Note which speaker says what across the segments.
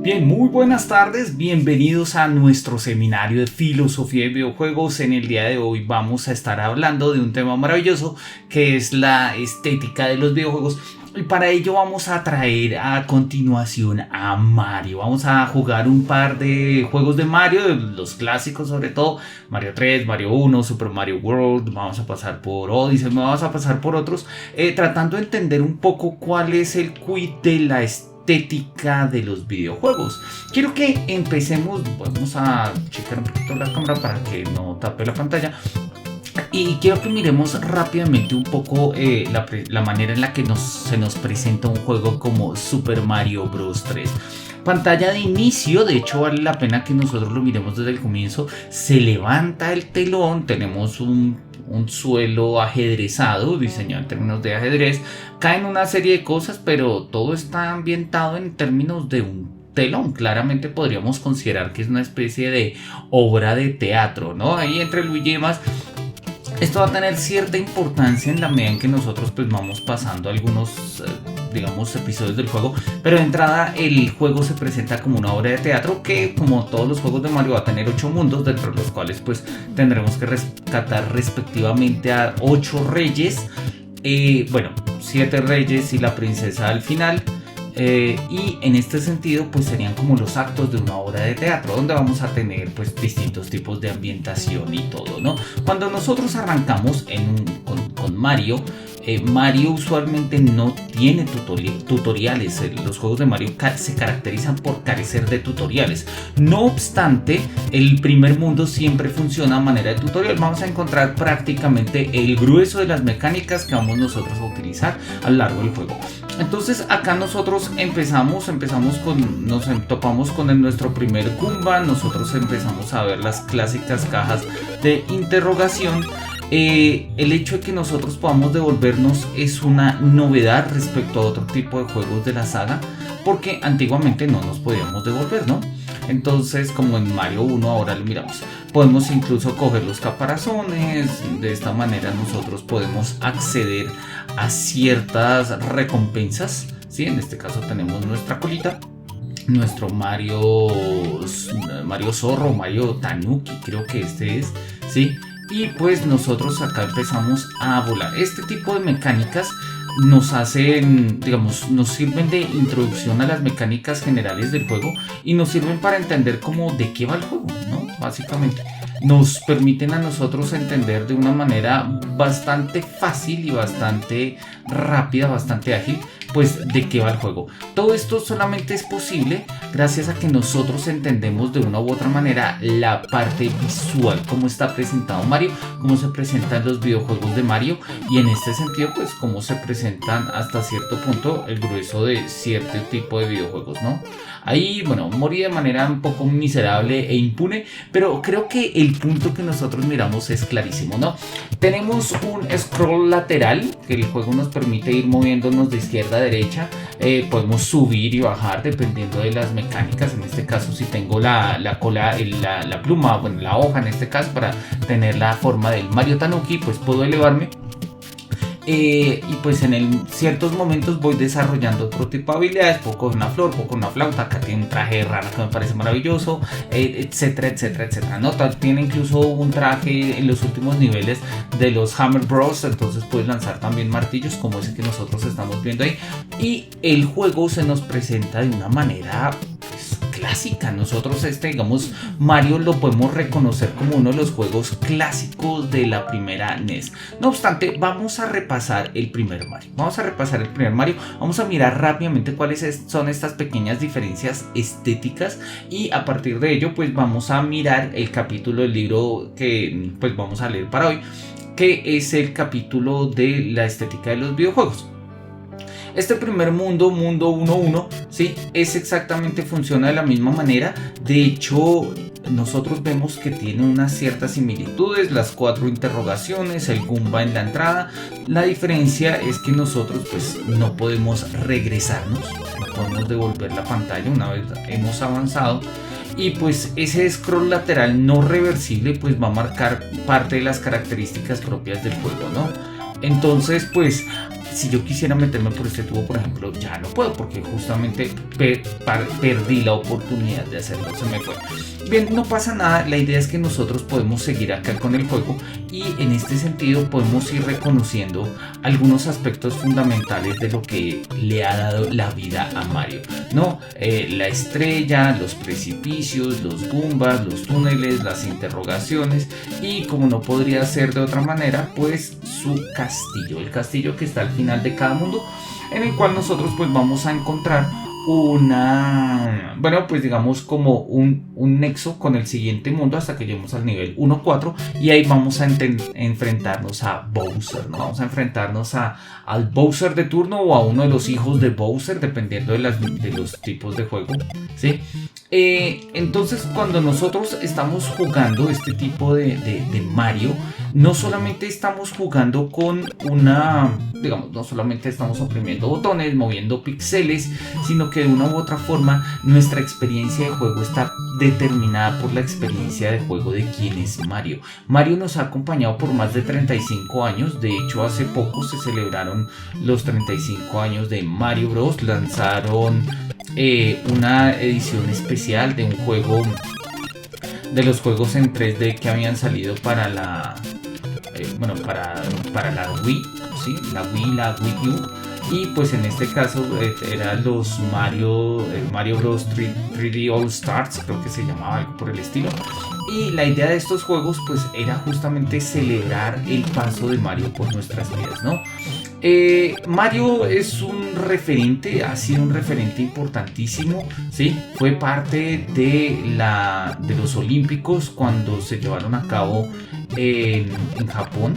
Speaker 1: Bien, muy buenas tardes, bienvenidos a nuestro seminario de filosofía de videojuegos. En el día de hoy vamos a estar hablando de un tema maravilloso que es la estética de los videojuegos. Y para ello vamos a traer a continuación a Mario. Vamos a jugar un par de juegos de Mario, los clásicos sobre todo. Mario 3, Mario 1, Super Mario World. Vamos a pasar por Odyssey, vamos a pasar por otros. Tratando de entender un poco cuál es el quid de la estética de los videojuegos. Quiero que empecemos. Vamos a checar un poquito la cámara para que no tape la pantalla. Y quiero que miremos rápidamente un poco la manera en la que se nos presenta un juego como Super Mario Bros. 3. Pantalla de inicio, de hecho vale la pena que nosotros lo miremos desde el comienzo. Se levanta el telón, tenemos un suelo ajedrezado, diseñado en términos de ajedrez. Caen una serie de cosas, pero todo está ambientado en términos de un telón. Claramente podríamos considerar que es una especie de obra de teatro, ¿no? Ahí entre Luigi y demás. Esto va a tener cierta importancia en la medida en que nosotros pues vamos pasando algunos digamos episodios del juego, pero de entrada el juego se presenta como una obra de teatro que, como todos los juegos de Mario, va a tener 8 mundos, dentro de los cuales pues tendremos que rescatar respectivamente a 8 reyes, 7 reyes y la princesa al final. Y en este sentido pues serían como los actos de una obra de teatro, donde vamos a tener pues distintos tipos de ambientación y todo, ¿no? Cuando nosotros arrancamos con Mario, Mario usualmente no tiene tutoriales. Los juegos de Mario se caracterizan por carecer de tutoriales. No obstante, el primer mundo siempre funciona a manera de tutorial. Vamos a encontrar prácticamente el grueso de las mecánicas que vamos nosotros a utilizar a lo largo del juego. Entonces acá nosotros nos topamos con nuestro primer Goomba. Nosotros empezamos a ver las clásicas cajas de interrogación. El hecho de que nosotros podamos devolvernos es una novedad respecto a otro tipo de juegos de la saga, porque antiguamente no nos podíamos devolver, ¿no? Entonces, como en Mario 1 ahora lo miramos, podemos incluso coger los caparazones. De esta manera nosotros podemos acceder a ciertas recompensas, ¿sí? En este caso tenemos nuestra colita, nuestro Mario Zorro, Mario Tanuki, creo que este es, ¿sí? Y pues nosotros acá empezamos a volar. Este tipo de mecánicas nos hacen, digamos, nos sirven de introducción a las mecánicas generales del juego y nos sirven para entender cómo de qué va el juego, ¿no? Básicamente nos permiten a nosotros entender de una manera bastante fácil y bastante rápida, bastante ágil, pues de qué va el juego. Todo esto solamente es posible gracias a que nosotros entendemos de una u otra manera la parte visual, cómo está presentado Mario, cómo se presentan los videojuegos de Mario, y en este sentido pues cómo se presentan hasta cierto punto el grueso de cierto tipo de videojuegos, ¿no? Ahí, bueno, morí de manera un poco miserable e impune, pero creo que el punto que nosotros miramos es clarísimo, ¿no? Tenemos un scroll lateral que el juego nos permite ir moviéndonos de izquierda a derecha. Podemos subir y bajar dependiendo de las mecánicas. En este caso, si tengo la cola, la pluma, bueno, la hoja en este caso, para tener la forma del Mario Tanuki, pues puedo elevarme. Y pues en ciertos momentos voy desarrollando otro tipo de habilidades. Puedo con una flor, puedo con una flauta. Acá tiene un traje raro que me parece maravilloso, etcétera, etcétera, etcétera, ¿no? Tiene incluso un traje en los últimos niveles de los Hammer Bros. Entonces puedes lanzar también martillos como ese que nosotros estamos viendo ahí. Y el juego se nos presenta de una manera clásica. Nosotros digamos, Mario lo podemos reconocer como uno de los juegos clásicos de la primera NES. No obstante, vamos a repasar el primer Mario. Vamos a mirar rápidamente cuáles son estas pequeñas diferencias estéticas, y a partir de ello pues vamos a mirar el capítulo del libro que pues vamos a leer para hoy, que es el capítulo de la estética de los videojuegos. Este primer mundo 1.1, ¿sí? Funciona de la misma manera. De hecho, nosotros vemos que tiene unas ciertas similitudes, las 4 interrogaciones, el Goomba en la entrada. La diferencia es que nosotros pues no podemos regresarnos, no podemos devolver la pantalla una vez hemos avanzado. Y pues ese scroll lateral no reversible pues va a marcar parte de las características propias del juego, ¿no? Entonces pues si yo quisiera meterme por este tubo, por ejemplo, ya no puedo porque justamente perdí la oportunidad de hacerlo, se me fue. Bien, no pasa nada, la idea es que nosotros podemos seguir acá con el juego y en este sentido podemos ir reconociendo algunos aspectos fundamentales de lo que le ha dado la vida a Mario, ¿no? La estrella, los precipicios, los Goombas, los túneles, las interrogaciones y, como no podría ser de otra manera, pues su castillo, el castillo que está al final de cada mundo, en el cual nosotros pues vamos a encontrar pues digamos como un nexo con el siguiente mundo hasta que lleguemos al nivel 1-4 y ahí vamos a enfrentarnos a Bowser, ¿no? Vamos a enfrentarnos al Bowser de turno o a uno de los hijos de Bowser, dependiendo de los tipos de juego, ¿sí? Entonces, cuando nosotros estamos jugando este tipo de Mario, no solamente estamos jugando con no solamente estamos oprimiendo botones, moviendo píxeles, sino que de una u otra forma nuestra experiencia de juego está determinada por la experiencia de juego de quién es Mario. Mario nos ha acompañado por más de 35 años, de hecho hace poco se celebraron los 35 años de Mario Bros. Lanzaron una edición especial de un juego, de los juegos en 3D que habían salido para la para la Wii, ¿sí? La Wii U. Y pues en este caso eran los Mario Bros 3D All Stars, creo que se llamaba, algo por el estilo. Y la idea de estos juegos pues era justamente celebrar el paso de Mario por nuestras vidas, ¿no? Mario es un referente, ha sido un referente importantísimo, ¿sí? Fue parte de los Olímpicos cuando se llevaron a cabo en Japón,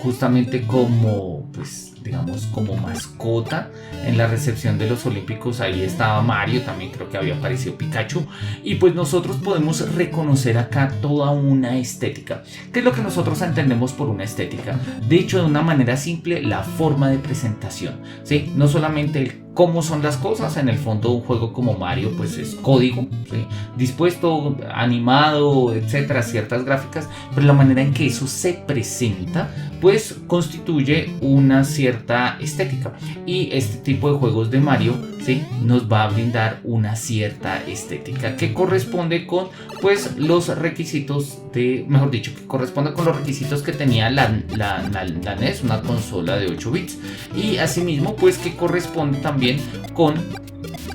Speaker 1: justamente como, pues, digamos, como mascota en la recepción de los Olímpicos. Ahí estaba Mario, también creo que había aparecido Pikachu, y pues nosotros podemos reconocer acá toda una estética. ¿Qué es lo que nosotros entendemos por una estética? De hecho, de una manera simple, la forma de presentación, ¿sí? No solamente el cómo son las cosas, en el fondo un juego como Mario pues es código, ¿sí? Dispuesto, animado, etcétera, ciertas gráficas, pero la manera en que eso se presenta pues constituye una cierta estética, y este tipo de juegos de Mario, ¿sí?, nos va a brindar una cierta estética que corresponde con pues los requisitos mejor dicho, que corresponde con los requisitos que tenía la NES, una consola de 8 bits, y asimismo pues que corresponde también con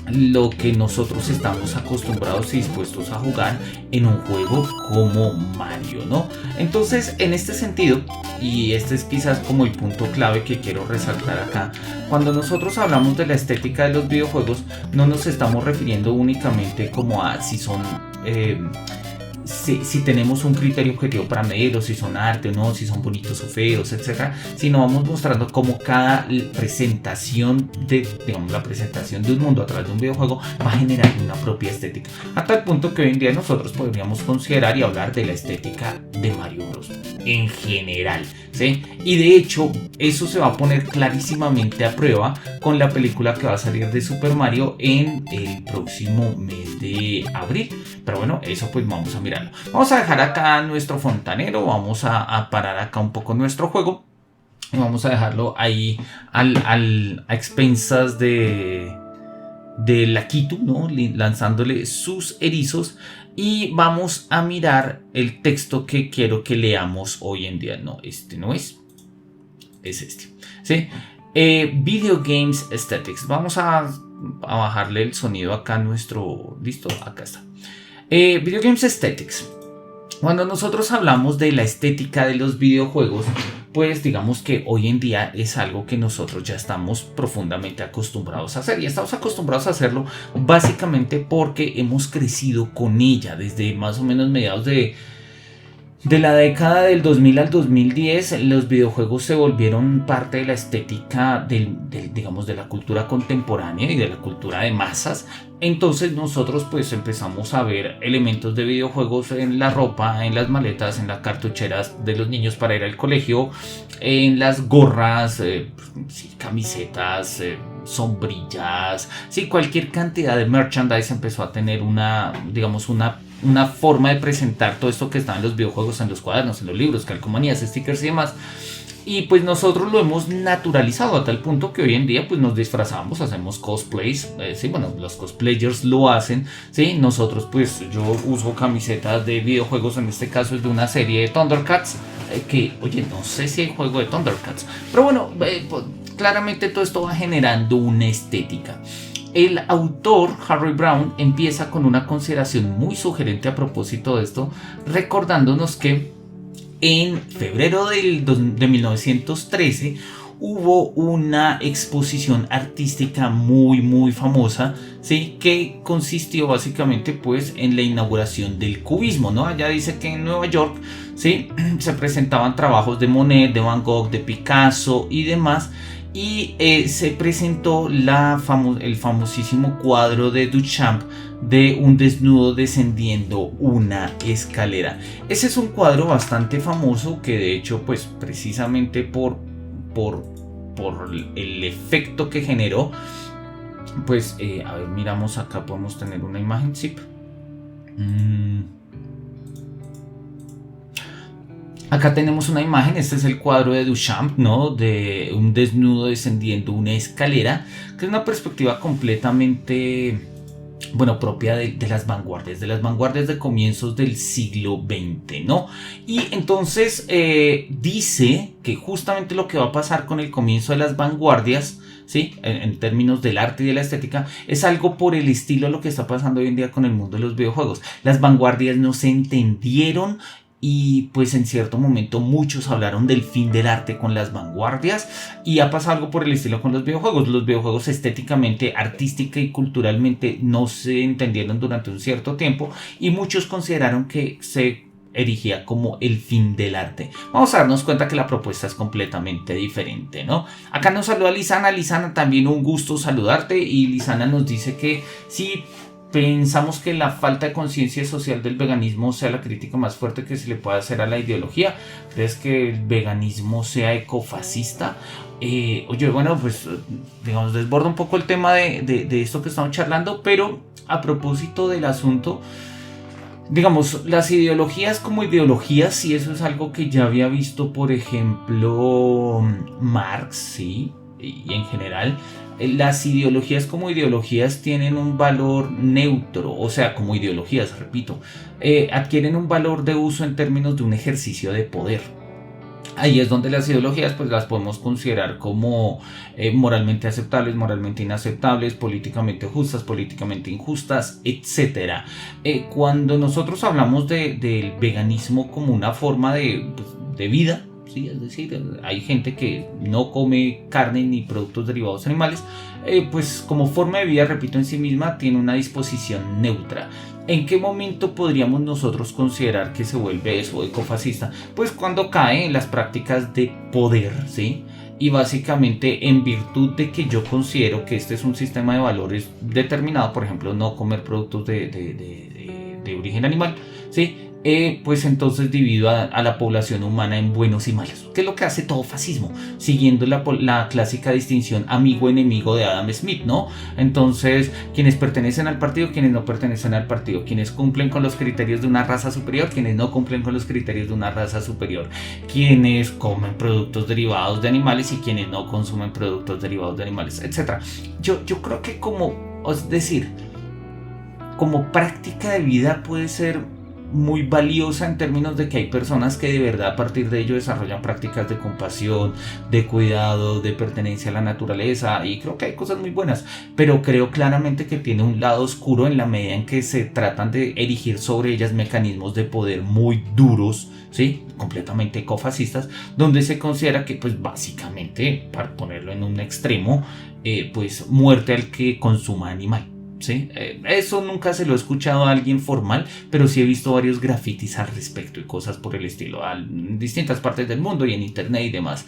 Speaker 1: lo que nosotros estamos acostumbrados y dispuestos a jugar en un juego como Mario, ¿no? Entonces, en este sentido, y este es quizás como el punto clave que quiero resaltar acá, cuando nosotros hablamos de la estética de los videojuegos, no nos estamos refiriendo únicamente como a si son si tenemos un criterio objetivo para medirlos, si son arte o no, si son bonitos o feos, etcétera, sino vamos mostrando cómo cada presentación la presentación de un mundo a través de un videojuego va a generar una propia estética, a tal punto que hoy en día nosotros podríamos considerar y hablar de la estética de Mario Bros en general, ¿sí? Y de hecho eso se va a poner clarísimamente a prueba con la película que va a salir de Super Mario en el próximo mes de abril. Pero bueno, eso pues vamos a mirarlo. Vamos a dejar acá nuestro fontanero, vamos a parar acá un poco nuestro juego y vamos a dejarlo ahí a expensas de Lakitu, ¿no?, lanzándole sus erizos, y vamos a mirar el texto que quiero que leamos hoy en día. No, este no es este, ¿sí? Video Games Aesthetics. Vamos a bajarle el sonido acá a nuestro... ¿Listo? Acá está. Video Games Aesthetics. Cuando nosotros hablamos de la estética de los videojuegos, pues digamos que hoy en día es algo que nosotros ya estamos profundamente acostumbrados a hacer, y estamos acostumbrados a hacerlo básicamente porque hemos crecido con ella desde más o menos mediados de la década del 2000 al 2010. Los videojuegos se volvieron parte de la estética digamos, de la cultura contemporánea y de la cultura de masas. Entonces nosotros pues empezamos a ver elementos de videojuegos en la ropa, en las maletas, en las cartucheras de los niños para ir al colegio, en las gorras, camisetas, sombrillas, cualquier cantidad de merchandise empezó a tener una forma de presentar todo esto que está en los videojuegos, en los cuadernos, en los libros, calcomanías, stickers y demás. Y pues nosotros lo hemos naturalizado a tal punto que hoy en día pues nos disfrazamos, hacemos cosplays, sí, bueno, los cosplayers lo hacen, sí, nosotros pues yo uso camisetas de videojuegos, en este caso es de una serie de Thundercats, que oye, no sé si hay juego de Thundercats, pero bueno, pues, claramente todo esto va generando una estética. El autor, Harry Brown, empieza con una consideración muy sugerente a propósito de esto, recordándonos que en febrero de 1913 hubo una exposición artística muy famosa, ¿sí? Que consistió básicamente pues en la inauguración del cubismo, ¿no? Allá dice que en Nueva York, ¿sí? Se presentaban trabajos de Monet, de Van Gogh, de Picasso y demás, y se presentó el famosísimo cuadro de Duchamp de un desnudo descendiendo una escalera. Ese es un cuadro bastante famoso que de hecho pues precisamente por el efecto que generó, pues a ver, miramos acá, podemos tener una imagen, sí. Acá tenemos una imagen, este es el cuadro de Duchamp, ¿no? De un desnudo descendiendo una escalera, que es una perspectiva completamente, bueno, propia de las vanguardias de comienzos del siglo XX, ¿no? Y entonces dice que justamente lo que va a pasar con el comienzo de las vanguardias, ¿sí? En términos del arte y de la estética, es algo por el estilo de lo que está pasando hoy en día con el mundo de los videojuegos. Las vanguardias no se entendieron, y pues en cierto momento muchos hablaron del fin del arte con las vanguardias, y ha pasado algo por el estilo con los videojuegos. Los videojuegos estéticamente, artística y culturalmente no se entendieron durante un cierto tiempo, y muchos consideraron que se erigía como el fin del arte. Vamos a darnos cuenta que la propuesta es completamente diferente, ¿no? Acá nos saluda Lisana. Lisana, también un gusto saludarte, y Lisana nos dice que sí, pensamos que la falta de conciencia social del veganismo sea la crítica más fuerte que se le puede hacer a la ideología. ¿Crees que el veganismo sea ecofascista? Oye, bueno, pues digamos, desborda un poco el tema de esto que estamos charlando, pero a propósito del asunto, digamos, las ideologías como ideologías, y eso es algo que ya había visto, por ejemplo, Marx, sí, y en general, las ideologías como ideologías tienen un valor neutro, o sea, como ideologías, repito, adquieren un valor de uso en términos de un ejercicio de poder. Ahí es donde las ideologías pues las podemos considerar como moralmente aceptables, moralmente inaceptables, políticamente justas, políticamente injustas, etc. Cuando nosotros hablamos del veganismo como una forma de vida, ¿sí? Es decir, hay gente que no come carne ni productos derivados animales, pues como forma de vida, repito, en sí misma tiene una disposición neutra. ¿En qué momento podríamos nosotros considerar que se vuelve eso ecofascista? Pues cuando cae en las prácticas de poder, ¿sí? Y básicamente en virtud de que yo considero que este es un sistema de valores determinado, por ejemplo, no comer productos de origen animal, ¿sí? Pues entonces divido a la población humana en buenos y malos, que es lo que hace todo fascismo, siguiendo la clásica distinción amigo-enemigo de Adam Smith, ¿no? Entonces, quienes pertenecen al partido, quienes no pertenecen al partido, quienes cumplen con los criterios de una raza superior, quienes no cumplen con los criterios de una raza superior, quienes comen productos derivados de animales y quienes no consumen productos derivados de animales, etc. Yo creo que es decir, como práctica de vida puede ser muy valiosa en términos de que hay personas que de verdad a partir de ello desarrollan prácticas de compasión, de cuidado, de pertenencia a la naturaleza, y creo que hay cosas muy buenas, pero creo claramente que tiene un lado oscuro en la medida en que se tratan de erigir sobre ellas mecanismos de poder muy duros, ¿sí? Completamente ecofascistas, donde se considera que pues básicamente, para ponerlo en un extremo, pues muerte al que consuma animal. ¿Sí? Eso nunca se lo he escuchado a alguien formal, pero sí he visto varios grafitis al respecto y cosas por el estilo en distintas partes del mundo y en internet y demás.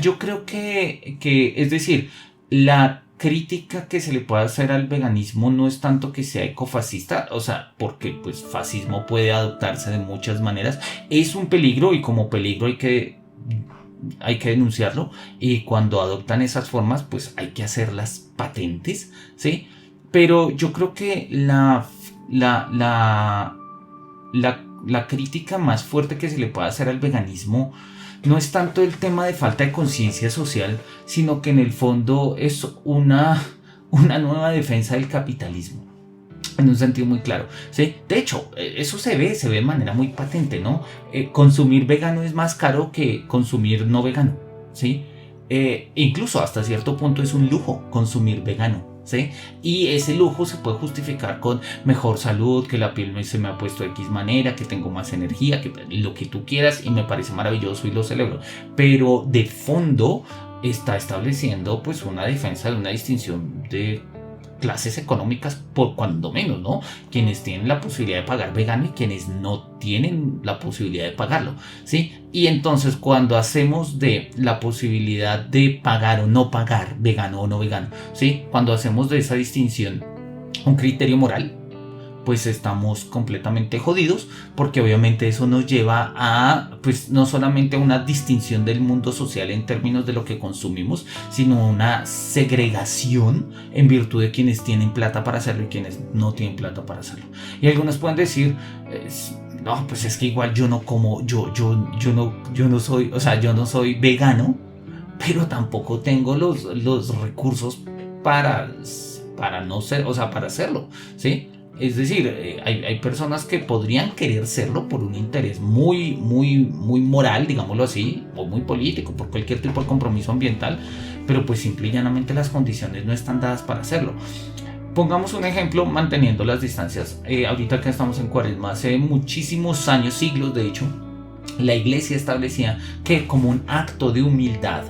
Speaker 1: Yo creo que es decir, la crítica que se le puede hacer al veganismo no es tanto que sea ecofascista, o sea, porque pues fascismo puede adoptarse de muchas maneras, es un peligro y como peligro hay que denunciarlo, y cuando adoptan esas formas pues hay que hacerlas patentes, ¿sí? Pero yo creo que la crítica más fuerte que se le puede hacer al veganismo no es tanto el tema de falta de conciencia social, sino que en el fondo es una nueva defensa del capitalismo. En un sentido muy claro, ¿sí? De hecho, eso se ve de manera muy patente, ¿no? Consumir vegano es más caro que consumir no vegano, ¿sí? Incluso hasta cierto punto es un lujo consumir vegano, ¿sí? Y ese lujo se puede justificar con mejor salud, que la piel se me ha puesto de X manera, que tengo más energía, que lo que tú quieras, y me parece maravilloso y lo celebro. Pero de fondo está estableciendo pues una defensa de una distinción de clases económicas, por cuando menos, ¿no? Quienes tienen la posibilidad de pagar vegano y quienes no tienen la posibilidad de pagarlo, ¿sí? Y entonces cuando hacemos de la posibilidad de pagar o no pagar, vegano o no vegano, ¿sí? Cuando hacemos de esa distinción un criterio moral, pues estamos completamente jodidos, porque obviamente eso nos lleva a, pues no solamente a una distinción del mundo social en términos de lo que consumimos, sino una segregación en virtud de quienes tienen plata para hacerlo y quienes no tienen plata para hacerlo. Y algunos pueden decir, no, pues es que igual yo no como, yo no soy, o sea, yo no soy vegano, pero tampoco tengo los recursos para no ser, o sea, para hacerlo, ¿sí? Es decir, hay personas que podrían querer serlo por un interés muy moral, digámoslo así, o muy político, por cualquier tipo de compromiso ambiental, pero pues simple y llanamente las condiciones no están dadas para hacerlo. Pongamos un ejemplo manteniendo las distancias. Ahorita que estamos en Cuaresma, hace muchísimos años, siglos de hecho, la iglesia establecía que como un acto de humildad,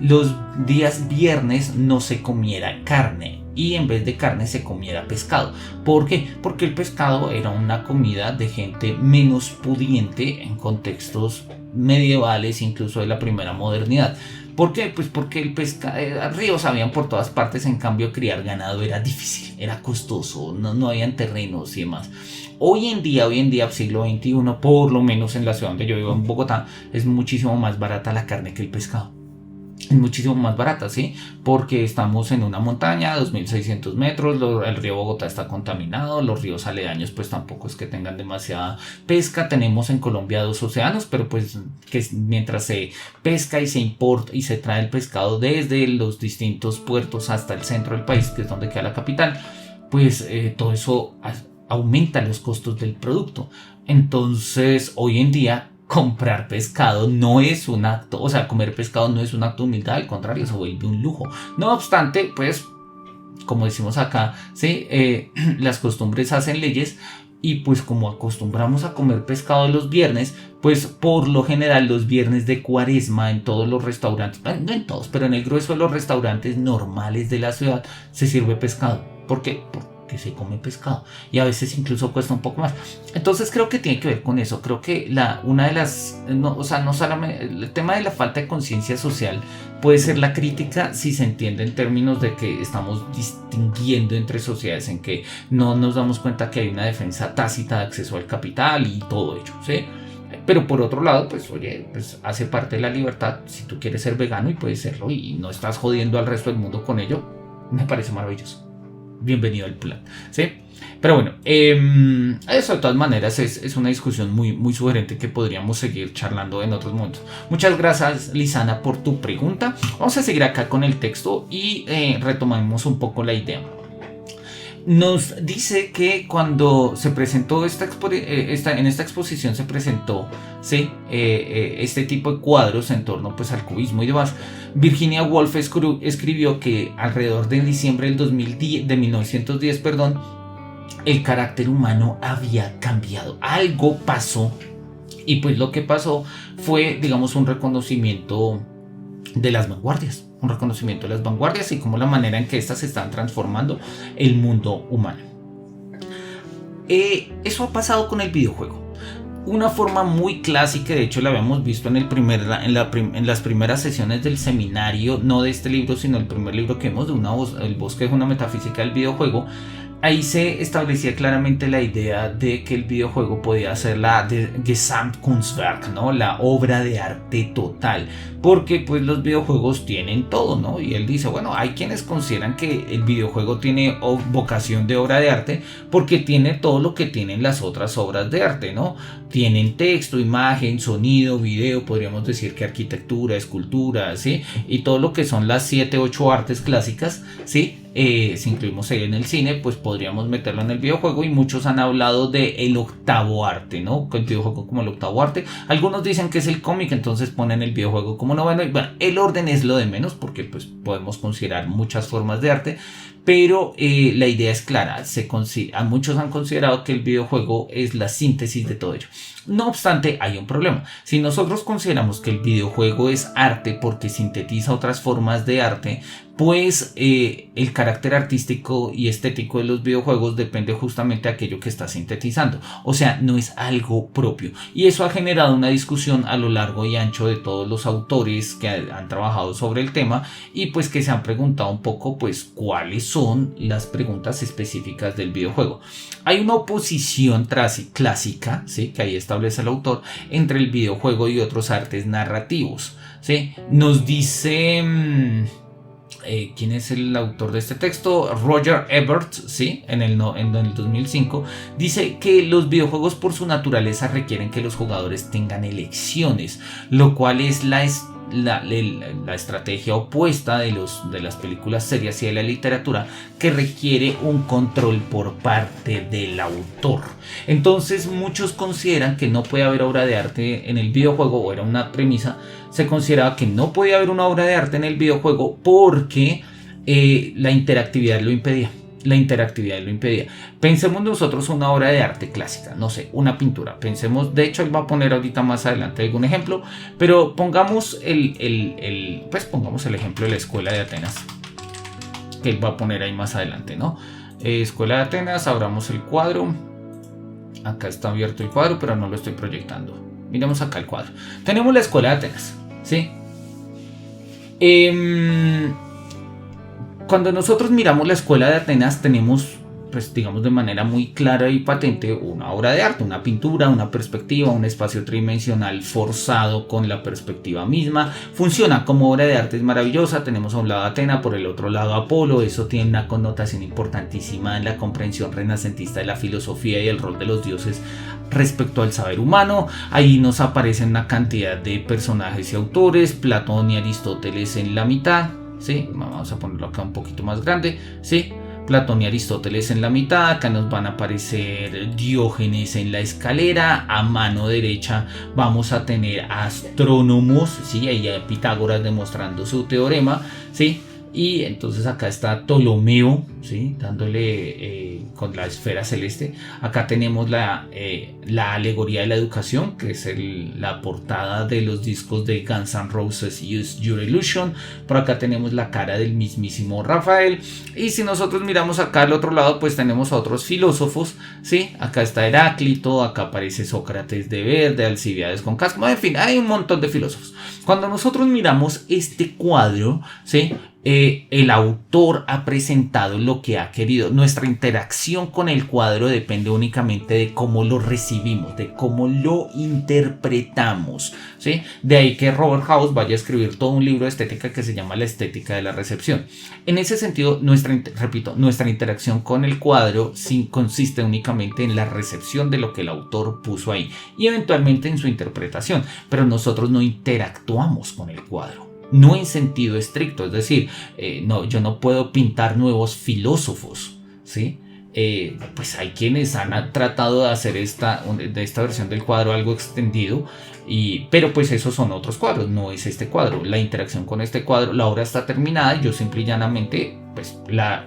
Speaker 1: los días viernes no se comiera carne y en vez de carne se comiera pescado. ¿Por qué? Porque el pescado era una comida de gente menos pudiente en contextos medievales, incluso de la primera modernidad. ¿Por qué? Pues porque el pescado, ríos habían por todas partes, en cambio criar ganado era difícil, era costoso, no habían terrenos y demás. Hoy en día, siglo XXI, por lo menos en la ciudad donde yo vivo, en Bogotá, es muchísimo más barata la carne que el pescado. Es muchísimo más barata, ¿sí? Porque estamos en una montaña, 2600 metros, el río Bogotá está contaminado, los ríos aledaños pues tampoco es que tengan demasiada pesca. Tenemos en Colombia 2 océanos, pero pues que mientras se pesca y se importa y se trae el pescado desde los distintos puertos hasta el centro del país, que es donde queda la capital, pues todo eso aumenta los costos del producto. Entonces hoy en día comprar pescado no es un acto, o sea, comer pescado no es un acto de humildad, al contrario, se vuelve un lujo. No obstante, pues, como decimos acá, ¿sí? Las costumbres hacen leyes, y pues como acostumbramos a comer pescado los viernes, pues por lo general los viernes de Cuaresma en todos los restaurantes, no en todos, pero en el grueso de los restaurantes normales de la ciudad se sirve pescado. ¿Por qué? Que se come pescado y a veces incluso cuesta un poco más. Entonces creo que tiene que ver con eso. Creo que una de las, no solamente el tema de la falta de conciencia social puede ser la crítica si se entiende en términos de que estamos distinguiendo entre sociedades, en que no nos damos cuenta que hay una defensa tácita de acceso al capital y todo ello, ¿sí? Pero por otro lado, pues oye, pues hace parte de la libertad. Si tú quieres ser vegano y puedes serlo y no estás jodiendo al resto del mundo con ello, me parece maravilloso. Bienvenido al plan, ¿sí? Pero bueno, eso de todas maneras es una discusión muy sugerente que podríamos seguir charlando en otros momentos. Muchas gracias, Lisana, por tu pregunta. Vamos a seguir acá con el texto y retomamos un poco la idea. Nos dice que cuando se presentó en esta exposición se presentó, ¿sí? Este tipo de cuadros en torno pues al cubismo y demás. Virginia Woolf escribió que alrededor de diciembre de 1910, el carácter humano había cambiado. Algo pasó, y pues lo que pasó fue, digamos, un reconocimiento de las vanguardias. Y como la manera en que éstas están transformando el mundo humano. Eso ha pasado con el videojuego. Una forma muy clásica, de hecho la habíamos visto en las primeras sesiones del seminario, no de este libro, sino el primer libro que vimos, El bosque de una metafísica del videojuego, ahí se establecía claramente la idea de que el videojuego podía ser la Gesamtkunstwerk, ¿no? La obra de arte total, porque pues los videojuegos tienen todo, ¿no? Y él dice, bueno, hay quienes consideran que el videojuego tiene vocación de obra de arte porque tiene todo lo que tienen las otras obras de arte, ¿no? Tienen texto, imagen, sonido, video, podríamos decir que arquitectura, escultura, ¿sí? Y todo lo que son las 7, 8 artes clásicas, ¿sí? Si incluimos ahí en el cine, pues podríamos meterlo en el videojuego, y muchos han hablado de el octavo arte, ¿no? El videojuego como el octavo arte. Algunos dicen que es el cómic, entonces ponen el videojuego como noveno, y bueno, el orden es lo de menos porque pues podemos considerar muchas formas de arte, pero la idea es clara. Muchos han considerado que el videojuego es la síntesis de todo ello. No obstante, hay un problema. Si nosotros consideramos que el videojuego es arte porque sintetiza otras formas de arte, pues el carácter artístico y estético de los videojuegos depende justamente de aquello que está sintetizando. O sea, no es algo propio. Y eso ha generado una discusión a lo largo y ancho de todos los autores que han trabajado sobre el tema, y pues que se han preguntado un poco pues cuáles son las preguntas específicas del videojuego. Hay una oposición clásica, ¿sí?, que ahí establece el autor, entre el videojuego y otros artes narrativos, ¿sí? Nos dice... ¿quién es el autor de este texto? Roger Ebert, ¿sí? En el 2005, dice que los videojuegos por su naturaleza requieren que los jugadores tengan elecciones, lo cual es la estrategia opuesta de las películas serias y de la literatura, que requiere un control por parte del autor. Entonces muchos consideran que no puede haber obra de arte en el videojuego, o era una premisa. Se consideraba que no podía haber una obra de arte en el videojuego porque la interactividad lo impedía. Pensemos nosotros una obra de arte clásica, no sé, una pintura. Pensemos, de hecho él va a poner ahorita más adelante algún ejemplo, pero pongamos pongamos el ejemplo de la Escuela de Atenas, que él va a poner ahí más adelante, ¿no? Escuela de Atenas, abramos el cuadro. Acá está abierto el cuadro, pero no lo estoy proyectando. Miremos acá el cuadro. Tenemos la Escuela de Atenas, ¿sí? Cuando nosotros miramos la Escuela de Atenas, tenemos, pues digamos de manera muy clara y patente, una obra de arte, una pintura, una perspectiva, un espacio tridimensional forzado con la perspectiva misma. Funciona como obra de arte, es maravillosa. Tenemos a un lado a Atena, por el otro lado a Apolo. Eso tiene una connotación importantísima en la comprensión renacentista de la filosofía y el rol de los dioses respecto al saber humano. Ahí nos aparecen una cantidad de personajes y autores, Platón y Aristóteles en la mitad, ¿sí? Vamos a ponerlo acá un poquito más grande, ¿sí? Platón y Aristóteles en la mitad. Acá nos van a aparecer Diógenes en la escalera. A mano derecha vamos a tener astrónomos, ¿sí? Ahí hay Pitágoras demostrando su teorema, ¿sí? Y entonces acá está Ptolomeo, ¿sí?, dándole con la esfera celeste. Acá tenemos la alegoría de la educación, que es la portada de los discos de Guns N' Roses, Use Your Illusion. Por acá tenemos la cara del mismísimo Rafael. Y si nosotros miramos acá al otro lado, pues tenemos a otros filósofos, ¿sí? Acá está Heráclito, acá aparece Sócrates de verde, Alcibiades con casco, en fin, hay un montón de filósofos. Cuando nosotros miramos este cuadro, ¿sí?, el autor ha presentado lo que ha querido. Nuestra interacción con el cuadro depende únicamente de cómo lo recibimos, de cómo lo interpretamos, ¿sí? De ahí que Robert House vaya a escribir todo un libro de estética que se llama La estética de la recepción. En ese sentido, nuestra interacción con el cuadro consiste únicamente en la recepción de lo que el autor puso ahí y eventualmente en su interpretación, pero nosotros no interactuamos con el cuadro. No en sentido estricto, es decir, yo no puedo pintar nuevos filósofos, ¿sí? Pues hay quienes han tratado de hacer de esta versión del cuadro algo extendido, pero pues esos son otros cuadros, no es este cuadro. La interacción con este cuadro, la obra está terminada, yo simple y llanamente pues la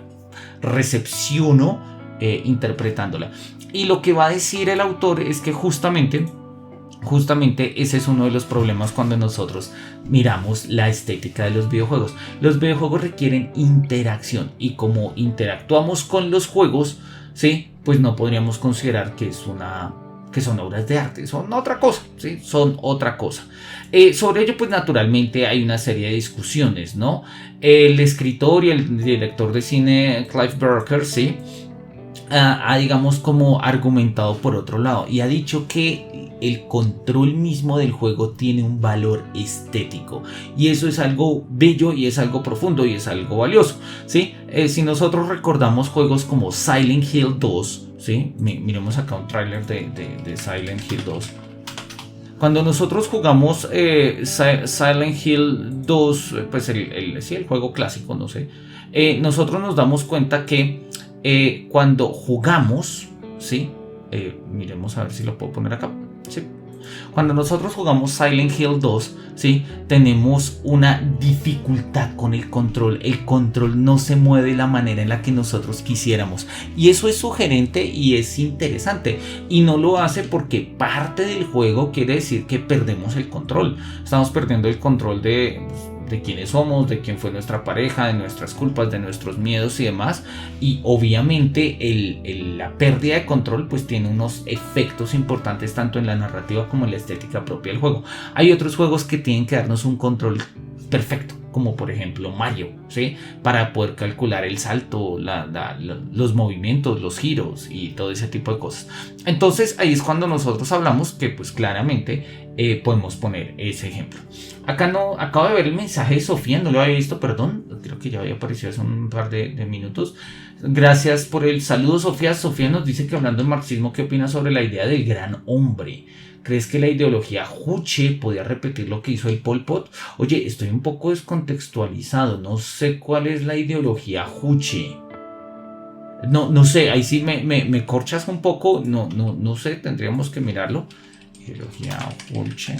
Speaker 1: recepciono interpretándola. Y lo que va a decir el autor es que justamente ese es uno de los problemas cuando nosotros miramos la estética de los videojuegos. Los videojuegos requieren interacción, y como interactuamos con los juegos, ¿sí?, pues no podríamos considerar que son obras de arte, son otra cosa, ¿sí? Son otra cosa. Sobre ello, pues naturalmente hay una serie de discusiones, ¿no? El escritor y el director de cine Clive Barker, ¿sí?, digamos, como argumentado por otro lado, y ha dicho que el control mismo del juego tiene un valor estético, y eso es algo bello y es algo profundo y es algo valioso, ¿sí? Si nosotros recordamos juegos como Silent Hill 2, ¿sí? Miremos acá un tráiler de Silent Hill 2. Cuando nosotros jugamos Silent Hill 2, pues el juego clásico, no sé, nosotros nos damos cuenta que cuando jugamos, ¿sí? Miremos a ver si lo puedo poner acá, ¿sí? Cuando nosotros jugamos Silent Hill 2, ¿sí? Tenemos una dificultad con el control. El control no se mueve de la manera en la que nosotros quisiéramos. Y eso es sugerente y es interesante. Y no lo hace porque parte del juego quiere decir que perdemos el control. Estamos perdiendo el control de quiénes somos, de quién fue nuestra pareja, de nuestras culpas, de nuestros miedos y demás. Y obviamente la pérdida de control pues tiene unos efectos importantes tanto en la narrativa como en la estética propia del juego. Hay otros juegos que tienen que darnos un control perfecto, como por ejemplo Mario, ¿sí? Para poder calcular el salto, los movimientos, los giros y todo ese tipo de cosas. Entonces ahí es cuando nosotros hablamos que pues claramente podemos poner ese ejemplo. Acá no, acabo de ver el mensaje de Sofía, no lo había visto, perdón, creo que ya había aparecido hace un par de minutos. Gracias por el saludo, Sofía. Sofía nos dice que hablando del marxismo, ¿qué opinas sobre la idea del gran hombre? ¿Crees que la ideología Juche podía repetir lo que hizo el Pol Pot? Oye, estoy un poco descontextualizado, no sé cuál es la ideología Juche. No sé, ahí sí me corchas un poco, no sé, tendríamos que mirarlo. Ideología Juche,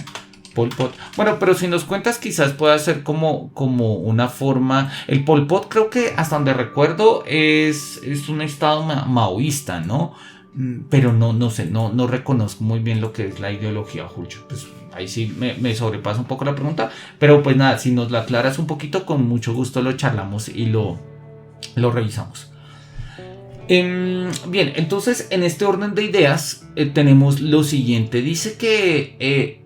Speaker 1: Pol Pot. Bueno, pero si nos cuentas quizás pueda ser como una forma. El Pol Pot creo que hasta donde recuerdo es un estado maoísta, ¿no? Pero no sé, no reconozco muy bien lo que es la ideología Juche. Pues ahí sí me sobrepasa un poco la pregunta, pero pues nada, si nos la aclaras un poquito, con mucho gusto lo charlamos y lo revisamos. Bien, entonces en este orden de ideas tenemos lo siguiente. Dice que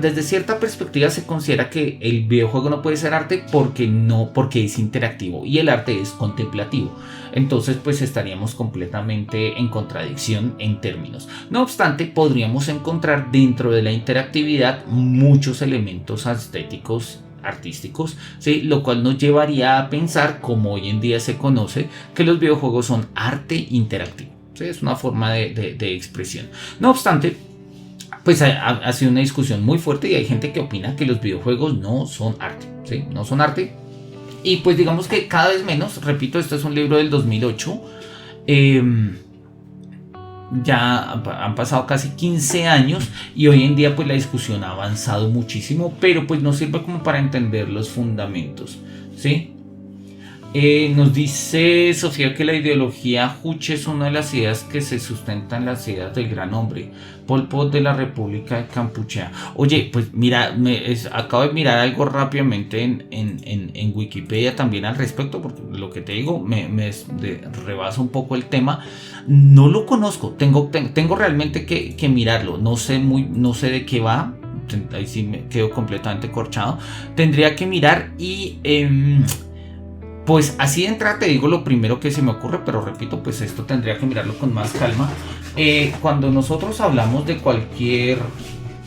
Speaker 1: desde cierta perspectiva se considera que el videojuego no puede ser arte porque es interactivo y el arte es contemplativo. Entonces pues estaríamos completamente en contradicción en términos. No obstante, podríamos encontrar dentro de la interactividad muchos elementos estéticos, artísticos, ¿sí? Lo cual nos llevaría a pensar, como hoy en día se conoce, que los videojuegos son arte interactivo, ¿sí? Es una forma de expresión. No obstante, pues ha sido una discusión muy fuerte y hay gente que opina que los videojuegos no son arte, ¿sí? No son arte. Y pues digamos que cada vez menos, repito, esto es un libro del 2008, ya han pasado casi 15 años y hoy en día pues la discusión ha avanzado muchísimo, pero pues nos sirve como para entender los fundamentos, ¿sí? Nos dice Sofía que la ideología Juche es una de las ideas que se sustentan las ideas del gran hombre, Pol Pot de la República de Kampuchea. Oye, pues mira, acabo de mirar algo rápidamente en Wikipedia también al respecto, porque lo que te digo me rebasa un poco el tema. No lo conozco, tengo realmente que mirarlo, no sé de qué va. Ahí sí me quedo completamente corchado. Tendría que mirar y pues así de entrada te digo lo primero que se me ocurre, pero repito, pues esto tendría que mirarlo con más calma. Cuando nosotros hablamos de cualquier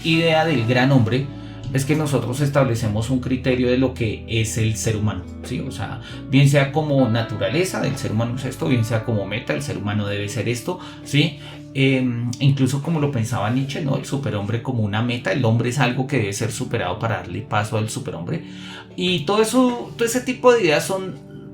Speaker 1: idea del gran hombre, es que nosotros establecemos un criterio de lo que es el ser humano, ¿sí? O sea, bien sea como naturaleza del ser humano es esto, bien sea como meta, el ser humano debe ser esto, ¿sí? Incluso como lo pensaba Nietzsche, ¿no? El superhombre como una meta, el hombre es algo que debe ser superado para darle paso al superhombre. Y todo ese tipo de ideas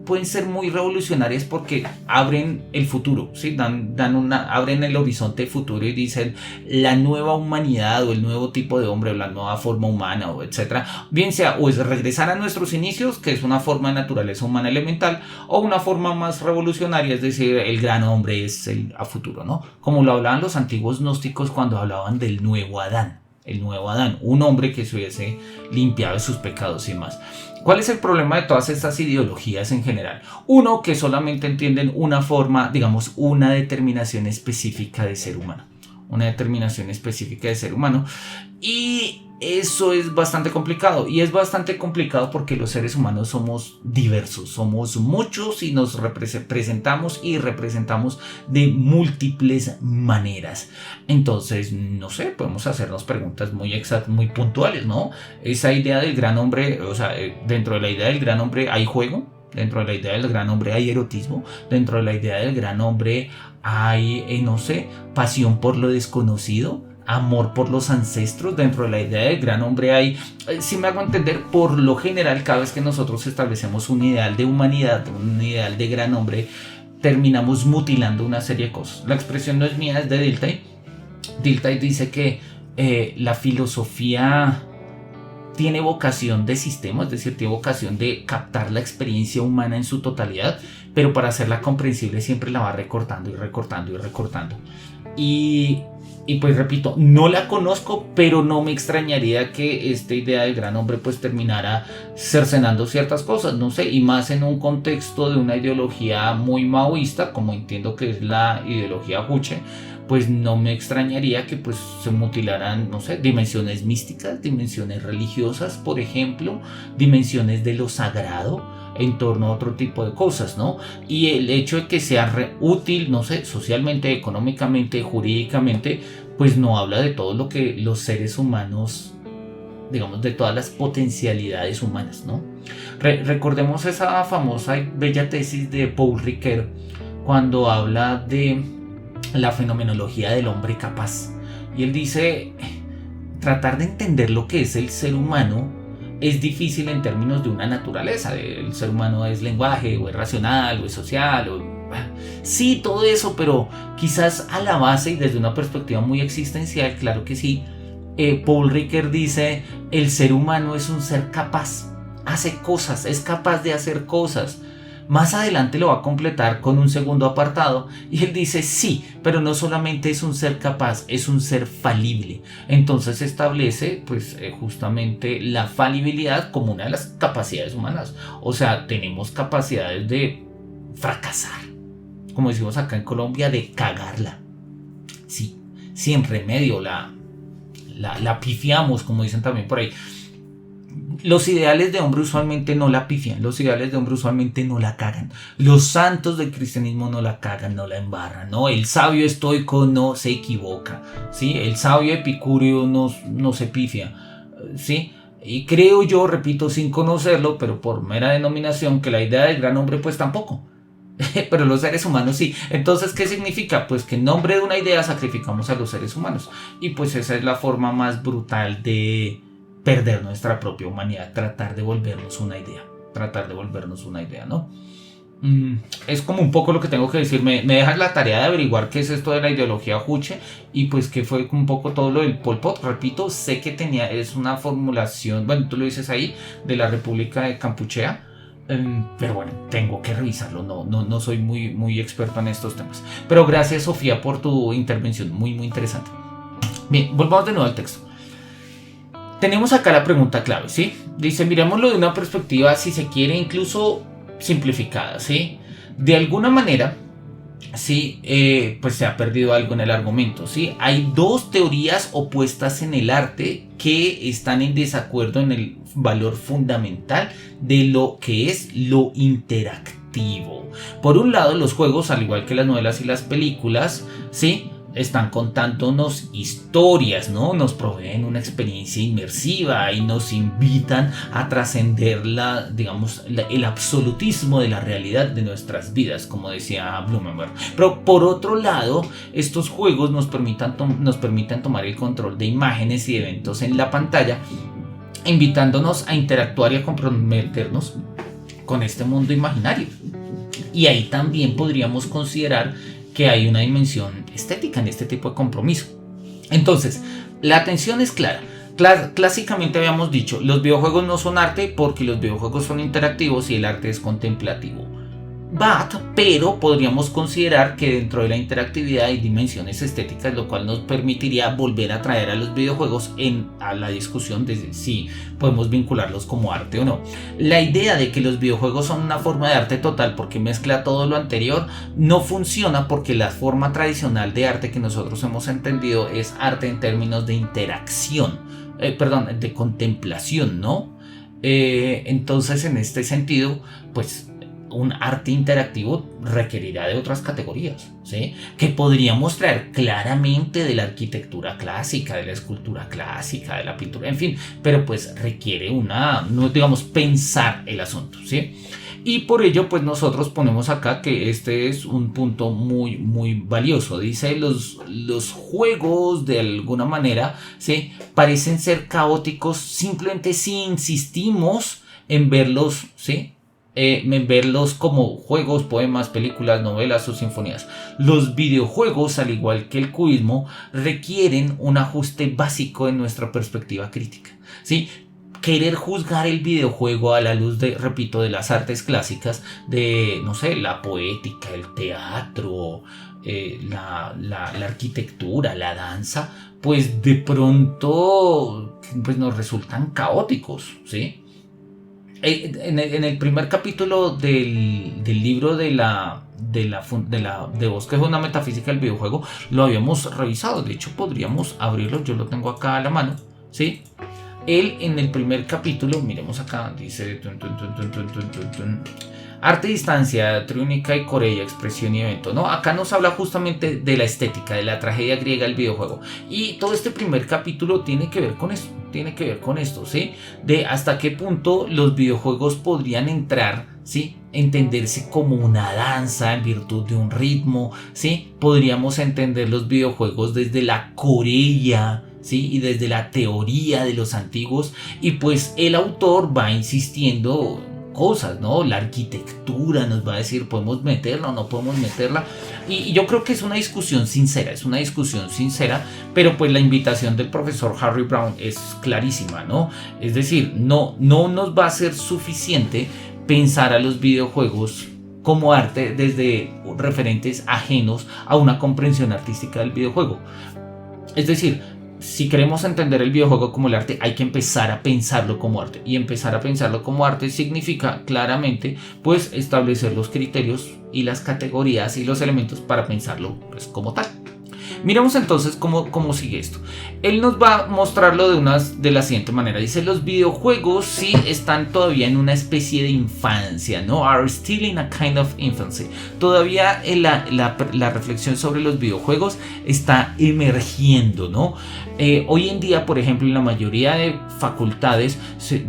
Speaker 1: pueden ser muy revolucionarias porque abren el futuro, ¿sí? Abren el horizonte futuro y dicen la nueva humanidad o el nuevo tipo de hombre o la nueva forma humana o etcétera. Bien sea o es regresar a nuestros inicios, que es una forma de naturaleza humana elemental, o una forma más revolucionaria, es decir, el gran hombre es a futuro, ¿no? Como lo hablaban los antiguos gnósticos cuando hablaban del nuevo Adán. El nuevo Adán, un hombre que se hubiese limpiado de sus pecados y más. ¿Cuál es el problema de todas estas ideologías en general? Uno, que solamente entienden una forma, digamos, una determinación específica de ser humano. una determinación específica de ser humano. Y eso es bastante complicado, y es bastante complicado porque los seres humanos somos diversos, somos muchos y nos presentamos y representamos de múltiples maneras. Entonces, no sé, podemos hacernos preguntas muy exactas, muy puntuales, ¿no? Esa idea del gran hombre, o sea, dentro de la idea del gran hombre hay juego, dentro de la idea del gran hombre hay erotismo, dentro de la idea del gran hombre hay, no sé, pasión por lo desconocido, amor por los ancestros. Dentro de la idea del gran hombre hay, si me hago entender, por lo general cada vez que nosotros establecemos un ideal de humanidad, un ideal de gran hombre, terminamos mutilando una serie de cosas. La expresión no es mía, es de Dilthey. Dilthey dice que la filosofía tiene vocación de sistema, es decir, tiene vocación de captar la experiencia humana en su totalidad, pero para hacerla comprensible siempre la va recortando y recortando y recortando. Y pues repito, no la conozco, pero no me extrañaría que esta idea del gran hombre pues terminara cercenando ciertas cosas, no sé, y más en un contexto de una ideología muy maoísta, como entiendo que es la ideología Juche, pues no me extrañaría que pues se mutilaran, no sé, dimensiones místicas, dimensiones religiosas, por ejemplo, dimensiones de lo sagrado en torno a otro tipo de cosas, ¿no? Y el hecho de que sea útil, no sé, socialmente, económicamente, jurídicamente, pues no habla de todo lo que los seres humanos, digamos, de todas las potencialidades humanas, ¿no? Recordemos esa famosa y bella tesis de Paul Ricoeur cuando habla de la fenomenología del hombre capaz. Y él dice, tratar de entender lo que es el ser humano es difícil en términos de una naturaleza. El ser humano es lenguaje, o es racional, o es social, sí, todo eso, pero quizás a la base y desde una perspectiva muy existencial, claro que sí. Paul Ricoeur dice, el ser humano es un ser capaz, hace cosas, es capaz de hacer cosas. Más adelante lo va a completar con un segundo apartado y él dice sí, pero no solamente es un ser capaz, es un ser falible. Entonces establece pues justamente la falibilidad como una de las capacidades humanas. O sea, tenemos capacidades de fracasar, como decimos acá en Colombia, de cagarla. Sí, sin remedio, la pifiamos, como dicen también por ahí. Los ideales de hombre usualmente no la pifian, los ideales de hombre usualmente no la cagan. Los santos del cristianismo no la cagan, no la embarran, ¿no? El sabio estoico no se equivoca, ¿sí? El sabio epicúreo no se pifia, ¿sí? Y creo yo, repito, sin conocerlo, pero por mera denominación, que la idea del gran hombre pues tampoco. Pero los seres humanos sí. Entonces, ¿qué significa? Pues que en nombre de una idea sacrificamos a los seres humanos. Y pues esa es la forma más brutal de perder nuestra propia humanidad, tratar de volvernos una idea, ¿no? Es como un poco lo que tengo que decir. Me dejas la tarea de averiguar qué es esto de la ideología Juche y pues qué fue un poco todo lo del Pol Pot. Repito, sé que es una formulación, bueno, tú lo dices ahí, de la República de Kampuchea, pero bueno, tengo que revisarlo, no soy muy experto en estos temas. Pero gracias, Sofía, por tu intervención, muy interesante. Bien, volvamos de nuevo al texto. Tenemos acá la pregunta clave, ¿sí? Dice, miremoslo de una perspectiva, si se quiere, incluso simplificada, ¿sí? De alguna manera, sí, pues se ha perdido algo en el argumento, ¿sí? Hay dos teorías opuestas en el arte que están en desacuerdo en el valor fundamental de lo que es lo interactivo. Por un lado, los juegos, al igual que las novelas y las películas, ¿sí?, están contándonos historias, ¿no? Nos proveen una experiencia inmersiva y nos invitan a trascender el absolutismo de la realidad de nuestras vidas, como decía Blumenberg. Pero por otro lado, estos juegos nos permiten tomar el control de imágenes y eventos en la pantalla, invitándonos a interactuar y a comprometernos con este mundo imaginario. Y ahí también podríamos considerar que hay una dimensión estética en este tipo de compromiso. Entonces, la atención es clara. Clásicamente habíamos dicho, los videojuegos no son arte porque los videojuegos son interactivos y el arte es contemplativo. pero podríamos considerar que dentro de la interactividad hay dimensiones estéticas, lo cual nos permitiría volver a traer a los videojuegos a la discusión de si podemos vincularlos como arte o no. La idea de que los videojuegos son una forma de arte total porque mezcla todo lo anterior no funciona, porque la forma tradicional de arte que nosotros hemos entendido es arte en términos de interacción, de contemplación, ¿no? Entonces, en este sentido, pues un arte interactivo requerirá de otras categorías, ¿sí? Que podríamos traer claramente de la arquitectura clásica, de la escultura clásica, de la pintura, en fin, pero pues requiere no digamos, pensar el asunto, ¿sí? Y por ello, pues nosotros ponemos acá que este es un punto muy, muy valioso. Dice, los juegos de alguna manera, ¿sí?, parecen ser caóticos simplemente si insistimos en verlos, ¿sí?, en verlos como juegos, poemas, películas, novelas o sinfonías. Los videojuegos, al igual que el cubismo, requieren un ajuste básico en nuestra perspectiva crítica, ¿sí? Querer juzgar el videojuego a la luz repito, de las artes clásicas, de, no sé, la poética, el teatro, la arquitectura, la danza, pues de pronto pues nos resultan caóticos, ¿sí? En el primer capítulo del libro de Bosquejo de una metafísica del videojuego lo habíamos revisado. De hecho, podríamos abrirlo, yo lo tengo acá a la mano, ¿sí? Él en el primer capítulo, miremos acá, dice arte, distancia, triúnica y corea, expresión y evento, ¿no? Acá nos habla justamente de la estética, de la tragedia griega del videojuego. Y todo este primer capítulo tiene que ver con esto, ¿sí? De hasta qué punto los videojuegos podrían entrar, ¿sí?, entenderse como una danza en virtud de un ritmo, ¿sí? Podríamos entender los videojuegos desde la corea, ¿sí?, y desde la teoría de los antiguos, y pues el autor va insistiendo cosas, ¿no? La arquitectura nos va a decir, ¿podemos meterla o no podemos meterla? Y yo creo que es una discusión sincera, pero pues la invitación del profesor Harry Browne es clarísima, ¿no? Es decir, no nos va a ser suficiente pensar a los videojuegos como arte desde referentes ajenos a una comprensión artística del videojuego. Es decir, si queremos entender el videojuego como el arte, hay que empezar a pensarlo como arte. Y empezar a pensarlo como arte significa claramente pues establecer los criterios y las categorías y los elementos para pensarlo pues como tal. Miremos entonces cómo sigue esto. Él nos va a mostrarlo de la siguiente manera. Dice, los videojuegos sí están todavía en una especie de infancia, ¿no? Are still in a kind of infancy. Todavía la reflexión sobre los videojuegos está emergiendo, ¿no? Hoy en día, por ejemplo, en la mayoría de facultades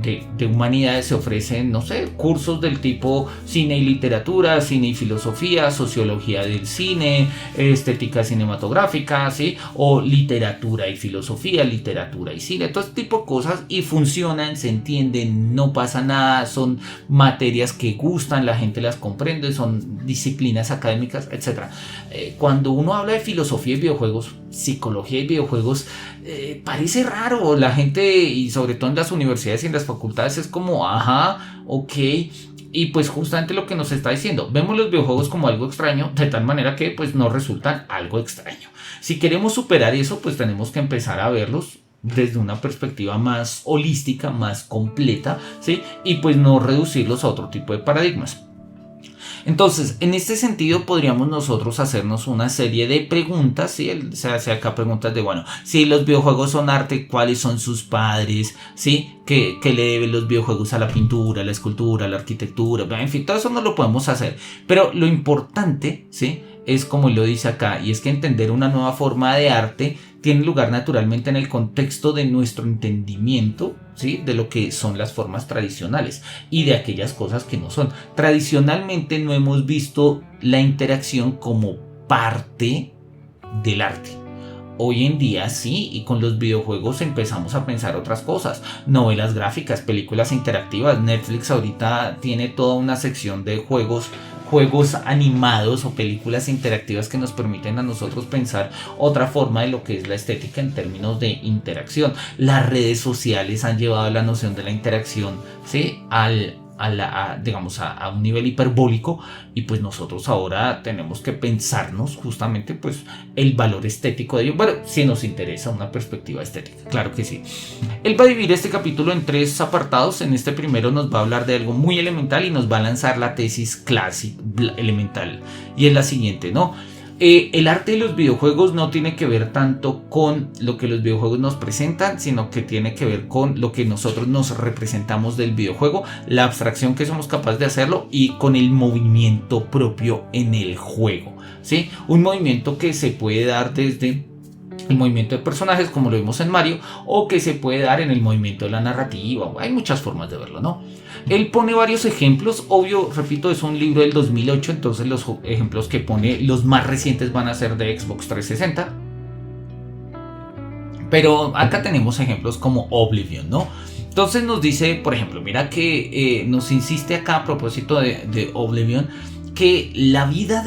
Speaker 1: de humanidades se ofrecen, no sé, cursos del tipo cine y literatura, cine y filosofía, sociología del cine, estética cinematográfica, ¿sí?, o literatura y filosofía, literatura y cine, todo este tipo de cosas, y funcionan, se entienden, no pasa nada, son materias que gustan, la gente las comprende, son disciplinas académicas, etc. Cuando uno habla de filosofía y videojuegos, psicología y videojuegos, parece raro. La gente, y sobre todo en las universidades y en las facultades, es como, ajá, ok. Y pues justamente lo que nos está diciendo, vemos los videojuegos como algo extraño, de tal manera que pues nos resultan algo extraño. Si queremos superar eso, pues tenemos que empezar a verlos desde una perspectiva más holística, más completa, ¿sí? Y pues no reducirlos a otro tipo de paradigmas. Entonces, en este sentido podríamos nosotros hacernos una serie de preguntas, ¿sí? Se hace acá preguntas de, bueno, si los videojuegos son arte, ¿cuáles son sus padres? ¿Sí? ¿Qué le deben los videojuegos a la pintura, a la escultura, a la arquitectura? En fin, todo eso no lo podemos hacer. Pero lo importante, ¿sí?, es como lo dice acá, y es que entender una nueva forma de arte tiene lugar naturalmente en el contexto de nuestro entendimiento, ¿sí?, de lo que son las formas tradicionales y de aquellas cosas que no son. Tradicionalmente no hemos visto la interacción como parte del arte. Hoy en día sí, y con los videojuegos empezamos a pensar otras cosas. Novelas gráficas, películas interactivas. Netflix ahorita tiene toda una sección de juegos animados o películas interactivas que nos permiten a nosotros pensar otra forma de lo que es la estética en términos de interacción. Las redes sociales han llevado la noción de la interacción, ¿sí?, digamos, a un nivel hiperbólico, y pues nosotros ahora tenemos que pensarnos justamente pues el valor estético de ello. Bueno, si nos interesa una perspectiva estética, claro que sí. Él va a dividir este capítulo en 3 apartados. En este primero nos va a hablar de algo muy elemental y nos va a lanzar la tesis clásica elemental, y es la siguiente, ¿no? El arte de los videojuegos no tiene que ver tanto con lo que los videojuegos nos presentan, sino que tiene que ver con lo que nosotros nos representamos del videojuego, la abstracción que somos capaces de hacerlo y con el movimiento propio en el juego, ¿sí? Un movimiento que se puede dar desde el movimiento de personajes, como lo vimos en Mario, o que se puede dar en el movimiento de la narrativa. Hay muchas formas de verlo, ¿no? Él pone varios ejemplos, obvio, repito, es un libro del 2008, entonces los ejemplos que pone, los más recientes van a ser de Xbox 360. Pero acá tenemos ejemplos como Oblivion, ¿no? Entonces nos dice, por ejemplo, mira que nos insiste acá a propósito de Oblivion, que la vida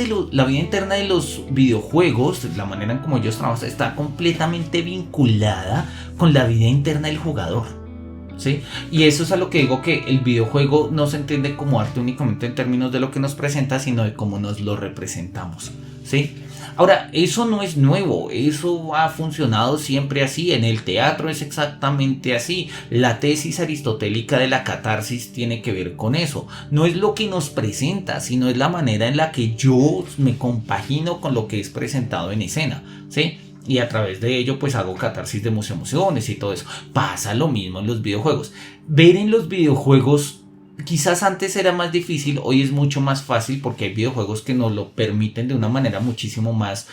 Speaker 1: interna de los videojuegos, la manera en como ellos trabajan, está completamente vinculada con la vida interna del jugador, ¿sí? Y eso es a lo que digo, que el videojuego no se entiende como arte únicamente en términos de lo que nos presenta, sino de cómo nos lo representamos, ¿sí? Ahora, eso no es nuevo, eso ha funcionado siempre así, en el teatro es exactamente así. La tesis aristotélica de la catarsis tiene que ver con eso. No es lo que nos presenta, sino es la manera en la que yo me compagino con lo que es presentado en escena, ¿sí? Y a través de ello pues hago catarsis de emociones y todo eso. Pasa lo mismo en los videojuegos. Ver en los videojuegos, quizás antes era más difícil, hoy es mucho más fácil porque hay videojuegos que nos lo permiten de una manera muchísimo más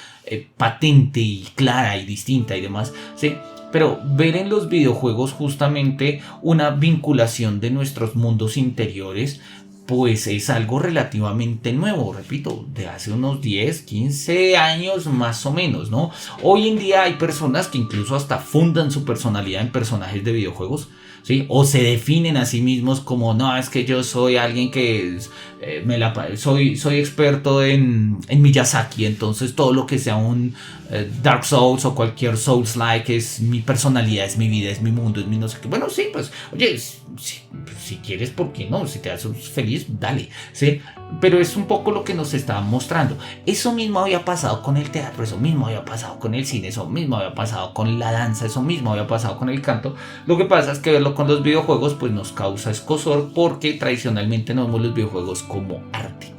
Speaker 1: patente y clara y distinta y demás, ¿sí? Pero ver en los videojuegos justamente una vinculación de nuestros mundos interiores, pues es algo relativamente nuevo, repito, de hace unos 10, 15 años más o menos, ¿no? Hoy en día hay personas que incluso hasta fundan su personalidad en personajes de videojuegos, ¿sí? O se definen a sí mismos como, no, es que yo soy alguien que soy experto en Miyazaki, entonces todo lo que sea un Dark Souls o cualquier Souls-like es mi personalidad, es mi vida, es mi mundo, es mi no sé qué. Bueno, sí, pues, oye, si quieres, ¿por qué no? Si te haces feliz, dale, ¿sí? Pero es un poco lo que nos está mostrando. Eso mismo había pasado con el teatro, eso mismo había pasado con el cine, eso mismo había pasado con la danza, eso mismo había pasado con el canto. Lo que pasa es que verlo con los videojuegos pues nos causa escozor, porque tradicionalmente no vemos los videojuegos como arte.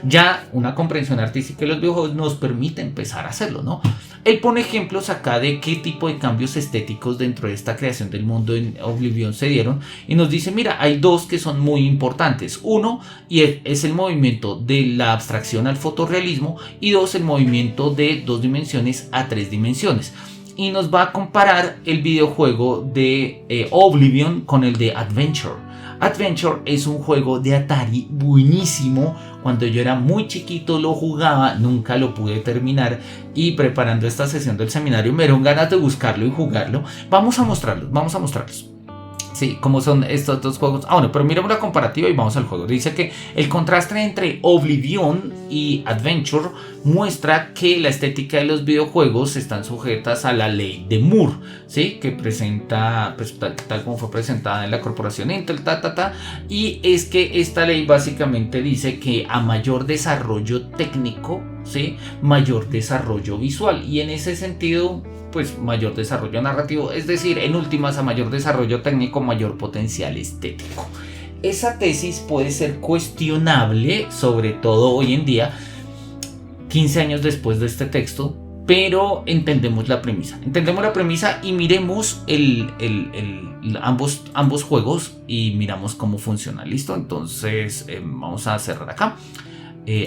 Speaker 1: Ya una comprensión artística de los videojuegos nos permite empezar a hacerlo, ¿no? Él pone ejemplos acá de qué tipo de cambios estéticos dentro de esta creación del mundo en Oblivion se dieron, y nos dice, mira, hay dos que son muy importantes. Uno, y es el movimiento de la abstracción al fotorrealismo, y dos, el movimiento de 2 dimensiones a 3 dimensiones. Y nos va a comparar el videojuego de Oblivion con el de Adventure. Adventure es un juego de Atari buenísimo. Cuando yo era muy chiquito lo jugaba, nunca lo pude terminar, y preparando esta sesión del seminario me dieron ganas de buscarlo y jugarlo. Vamos a mostrarlos. Sí, como son estos dos juegos. Bueno, pero miremos la comparativa y vamos al juego. Dice que el contraste entre Oblivion y Adventure muestra que la estética de los videojuegos están sujetas a la ley de Moore, ¿sí? Que presenta, pues, tal como fue presentada en la corporación Intel, y es que esta ley básicamente dice que a mayor desarrollo técnico, ¿sí?, mayor desarrollo visual, y en ese sentido pues mayor desarrollo narrativo, es decir, en últimas, a mayor desarrollo técnico, mayor potencial estético. Esa tesis puede ser cuestionable, sobre todo hoy en día, 15 años después de este texto, pero entendemos la premisa y miremos ambos juegos y miramos cómo funciona. ¿Listo? Entonces vamos a cerrar acá.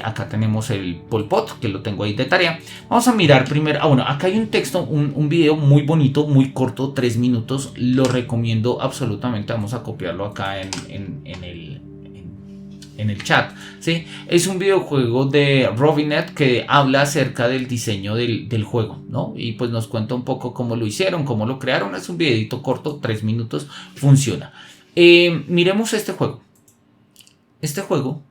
Speaker 1: Acá tenemos el Pol Pot, que lo tengo ahí de tarea. Vamos a mirar primero. Acá hay un texto, un video muy bonito, muy corto, 3 minutos. Lo recomiendo absolutamente. Vamos a copiarlo acá en el chat, ¿sí? Es un videojuego de Robinet que habla acerca del diseño del juego, ¿no? Y pues nos cuenta un poco cómo lo hicieron, cómo lo crearon. Es un videito corto, 3 minutos, funciona. Miremos este juego. Este juego,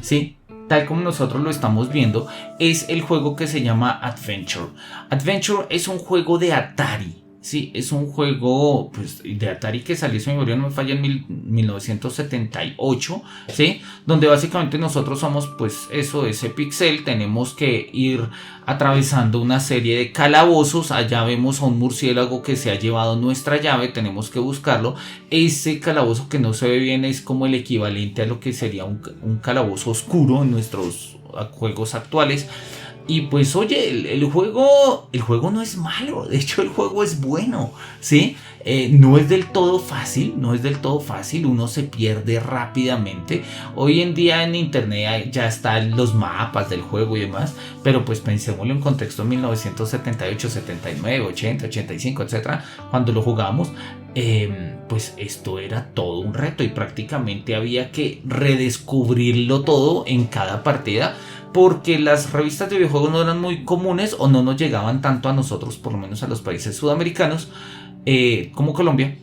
Speaker 1: sí, tal como nosotros lo estamos viendo, es el juego que se llama Adventure. Adventure es un juego de Atari, Sí, es un juego pues, de Atari que salió, si mi memoria no me falla, en 1978, ¿sí? Donde básicamente nosotros somos, pues eso, ese pixel, tenemos que ir atravesando una serie de calabozos. Allá vemos a un murciélago que se ha llevado nuestra llave, tenemos que buscarlo. Ese calabozo que no se ve bien es como el equivalente a lo que sería un calabozo oscuro en nuestros juegos actuales. Y pues oye, el juego no es malo, de hecho el juego es bueno, ¿sí? No es del todo fácil, no es del todo fácil, uno se pierde rápidamente. Hoy en día en internet ya están los mapas del juego y demás, pero pues pensémoslo en contexto 1978, 79, 80, 85, etcétera, cuando lo jugamos. Pues esto era todo un reto y prácticamente había que redescubrirlo todo en cada partida, porque las revistas de videojuegos no eran muy comunes o no nos llegaban tanto a nosotros, por lo menos a los países sudamericanos, como Colombia.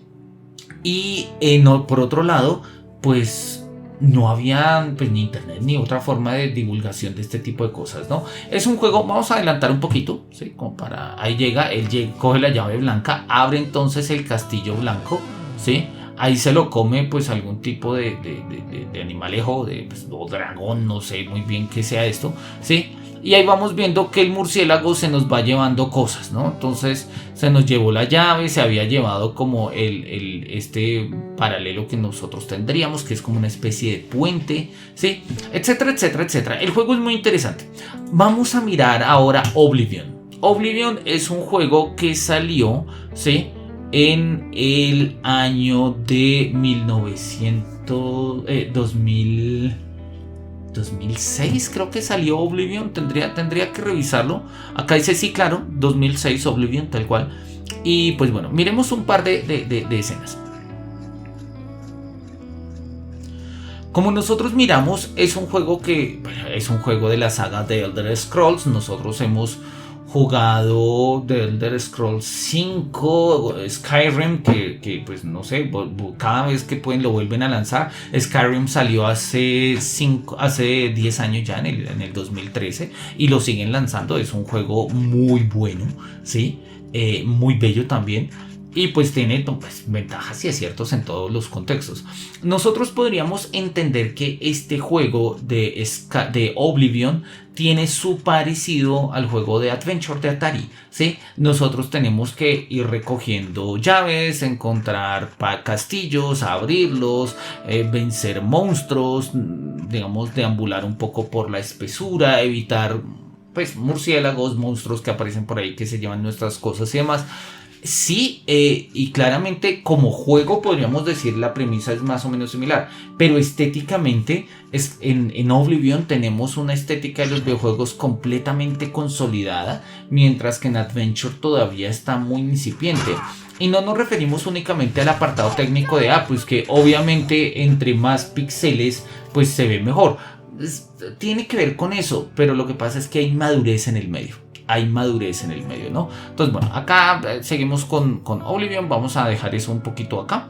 Speaker 1: Y no, por otro lado, pues no había pues, ni internet ni otra forma de divulgación de este tipo de cosas, ¿no? Es un juego, vamos a adelantar un poquito, ¿sí? Como para, ahí llega, coge la llave blanca, abre entonces el castillo blanco, ¿sí? Ahí se lo come pues algún tipo de animalejo, pues, o dragón, no sé muy bien qué sea esto, ¿sí? Y ahí vamos viendo que el murciélago se nos va llevando cosas, ¿no? Entonces se nos llevó la llave, se había llevado como este paralelo que nosotros tendríamos, que es como una especie de puente, ¿sí? Etcétera, etcétera, etcétera. El juego es muy interesante. Vamos a mirar ahora Oblivion. Oblivion es un juego que salió, ¿sí? En el año de 2006 creo que salió Oblivion, tendría que revisarlo. Acá dice sí, claro, 2006 Oblivion, tal cual. Y pues bueno, miremos un par de escenas. Como nosotros miramos, es un juego de la saga de Elder Scrolls. Nosotros hemos jugado The Elder Scrolls 5, Skyrim, que pues no sé, cada vez que pueden lo vuelven a lanzar. Skyrim salió hace 10 años ya, en el 2013, y lo siguen lanzando. Es un juego muy bueno, ¿sí? Muy bello también. Y pues tiene pues, ventajas y aciertos en todos los contextos. Nosotros podríamos entender que este juego de Oblivion tiene su parecido al juego de Adventure de Atari, ¿sí? Nosotros tenemos que ir recogiendo llaves, encontrar castillos, abrirlos, vencer monstruos, digamos, deambular un poco por la espesura, evitar pues murciélagos, monstruos que aparecen por ahí que se llevan nuestras cosas y demás. Sí, y claramente como juego podríamos decir la premisa es más o menos similar, pero estéticamente en Oblivion tenemos una estética de los videojuegos completamente consolidada, mientras que en Adventure todavía está muy incipiente. Y no nos referimos únicamente al apartado técnico de pues que obviamente entre más píxeles pues se ve mejor. Tiene que ver con eso, pero lo que pasa es que hay madurez en el medio. ¿No? Entonces, bueno, acá seguimos con Oblivion. Vamos a dejar eso un poquito acá.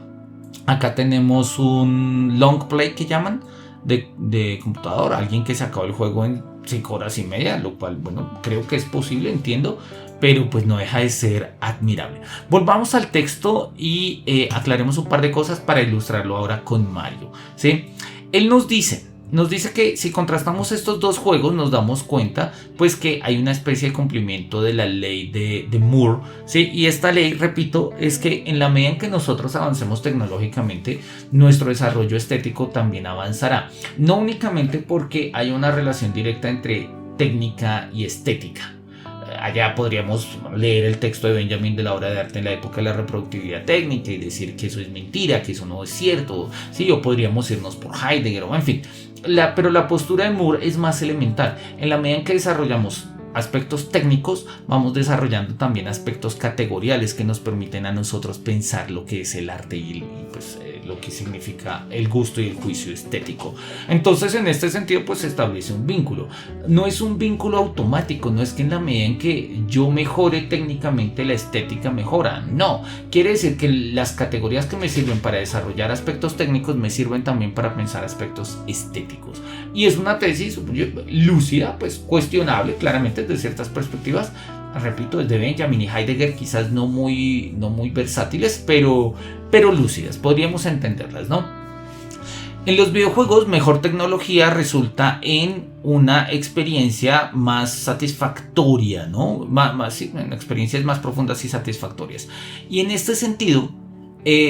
Speaker 1: Acá tenemos un long play que llaman de computador. Alguien que se acabó el juego en 5 horas y media, lo cual, bueno, creo que es posible, entiendo, pero pues no deja de ser admirable. Volvamos al texto y aclaremos un par de cosas para ilustrarlo ahora con Mario, ¿sí? Él nos dice que si contrastamos estos dos juegos nos damos cuenta pues que hay una especie de cumplimiento de la ley de Moore, ¿sí? Y esta ley, repito, es que en la medida en que nosotros avancemos tecnológicamente, nuestro desarrollo estético también avanzará. No únicamente porque hay una relación directa entre técnica y estética. Allá podríamos leer el texto de Benjamin de la obra de arte en la época de la reproductividad técnica y decir que eso es mentira, que eso no es cierto, ¿sí? O podríamos irnos por Heidegger, o en fin. Pero la postura de Moore es más elemental. En la medida en que desarrollamos aspectos técnicos, vamos desarrollando también aspectos categoriales que nos permiten a nosotros pensar lo que es el arte y pues, lo que significa el gusto y el juicio estético. Entonces, en este sentido, pues se establece un vínculo. No es un vínculo automático, no es que en la medida en que yo mejore técnicamente la estética mejora. No, quiere decir que las categorías que me sirven para desarrollar aspectos técnicos me sirven también para pensar aspectos estéticos. Y es una tesis lúcida, pues cuestionable claramente desde ciertas perspectivas, repito, es de Benjamin y Heidegger, quizás no muy versátiles, pero lúcidas, podríamos entenderlas, ¿no? En los videojuegos, mejor tecnología resulta en una experiencia más satisfactoria, ¿no? Sí, en experiencias más profundas y satisfactorias. Y en este sentido,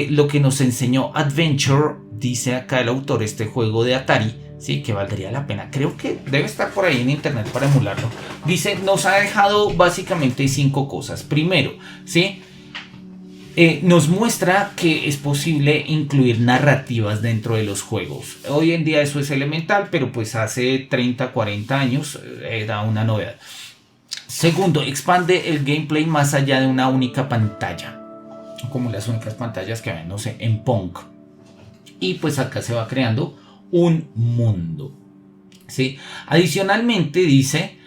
Speaker 1: lo que nos enseñó Adventure, dice acá el autor, este juego de Atari, sí, que valdría la pena. Creo que debe estar por ahí en internet para emularlo. Dice, nos ha dejado básicamente 5 cosas. Primero, ¿sí? Nos muestra que es posible incluir narrativas dentro de los juegos. Hoy en día eso es elemental, pero pues hace 30, 40 años era una novedad. Segundo, expande el gameplay más allá de una única pantalla, como las únicas pantallas que ven, no sé, en Pong. Y pues acá se va creando un mundo, ¿sí? Adicionalmente dice,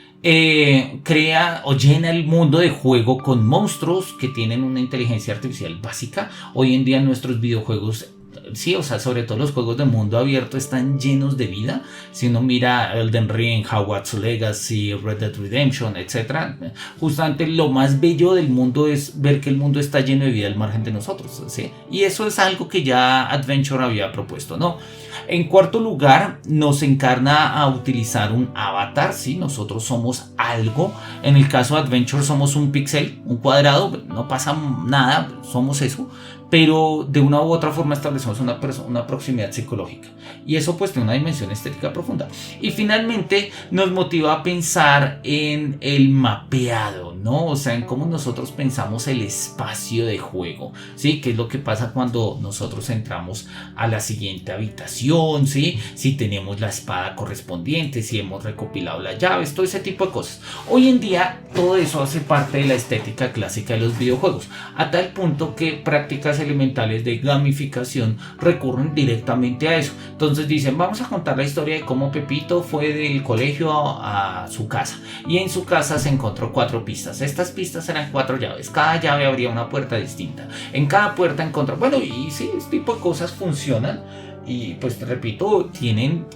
Speaker 1: crea o llena el mundo de juego con monstruos que tienen una inteligencia artificial básica. Hoy en día nuestros videojuegos, sí, o sea, sobre todo los juegos de mundo abierto están llenos de vida. Si uno mira Elden Ring, Hogwarts Legacy, Red Dead Redemption, etc., justamente lo más bello del mundo es ver que el mundo está lleno de vida al margen de nosotros, ¿sí? Y eso es algo que ya Adventure había propuesto, ¿no? En cuarto lugar, nos encarna a utilizar un avatar, ¿sí? Nosotros somos algo. En el caso de Adventure somos un píxel, un cuadrado, no pasa nada, somos eso. Pero de una u otra forma establecemos una proximidad psicológica. Y eso pues tiene una dimensión estética profunda. Y finalmente nos motiva a pensar en el mapeado, ¿no? O sea, en cómo nosotros pensamos el espacio de juego, ¿sí? ¿Qué es lo que pasa cuando nosotros entramos a la siguiente habitación, ¿sí? Si tenemos la espada correspondiente, si hemos recopilado las llaves, todo ese tipo de cosas. Hoy en día todo eso hace parte de la estética clásica de los videojuegos, a tal punto que prácticas elementales de gamificación recurren directamente a eso. Entonces dicen, vamos a contar la historia de cómo Pepito fue del colegio a su casa, y en su casa se encontró 4 pistas. Estas pistas eran 4 llaves, cada llave abría una puerta distinta, en cada puerta encontró, bueno, y sí, este tipo de cosas funcionan. Y pues repito, tienen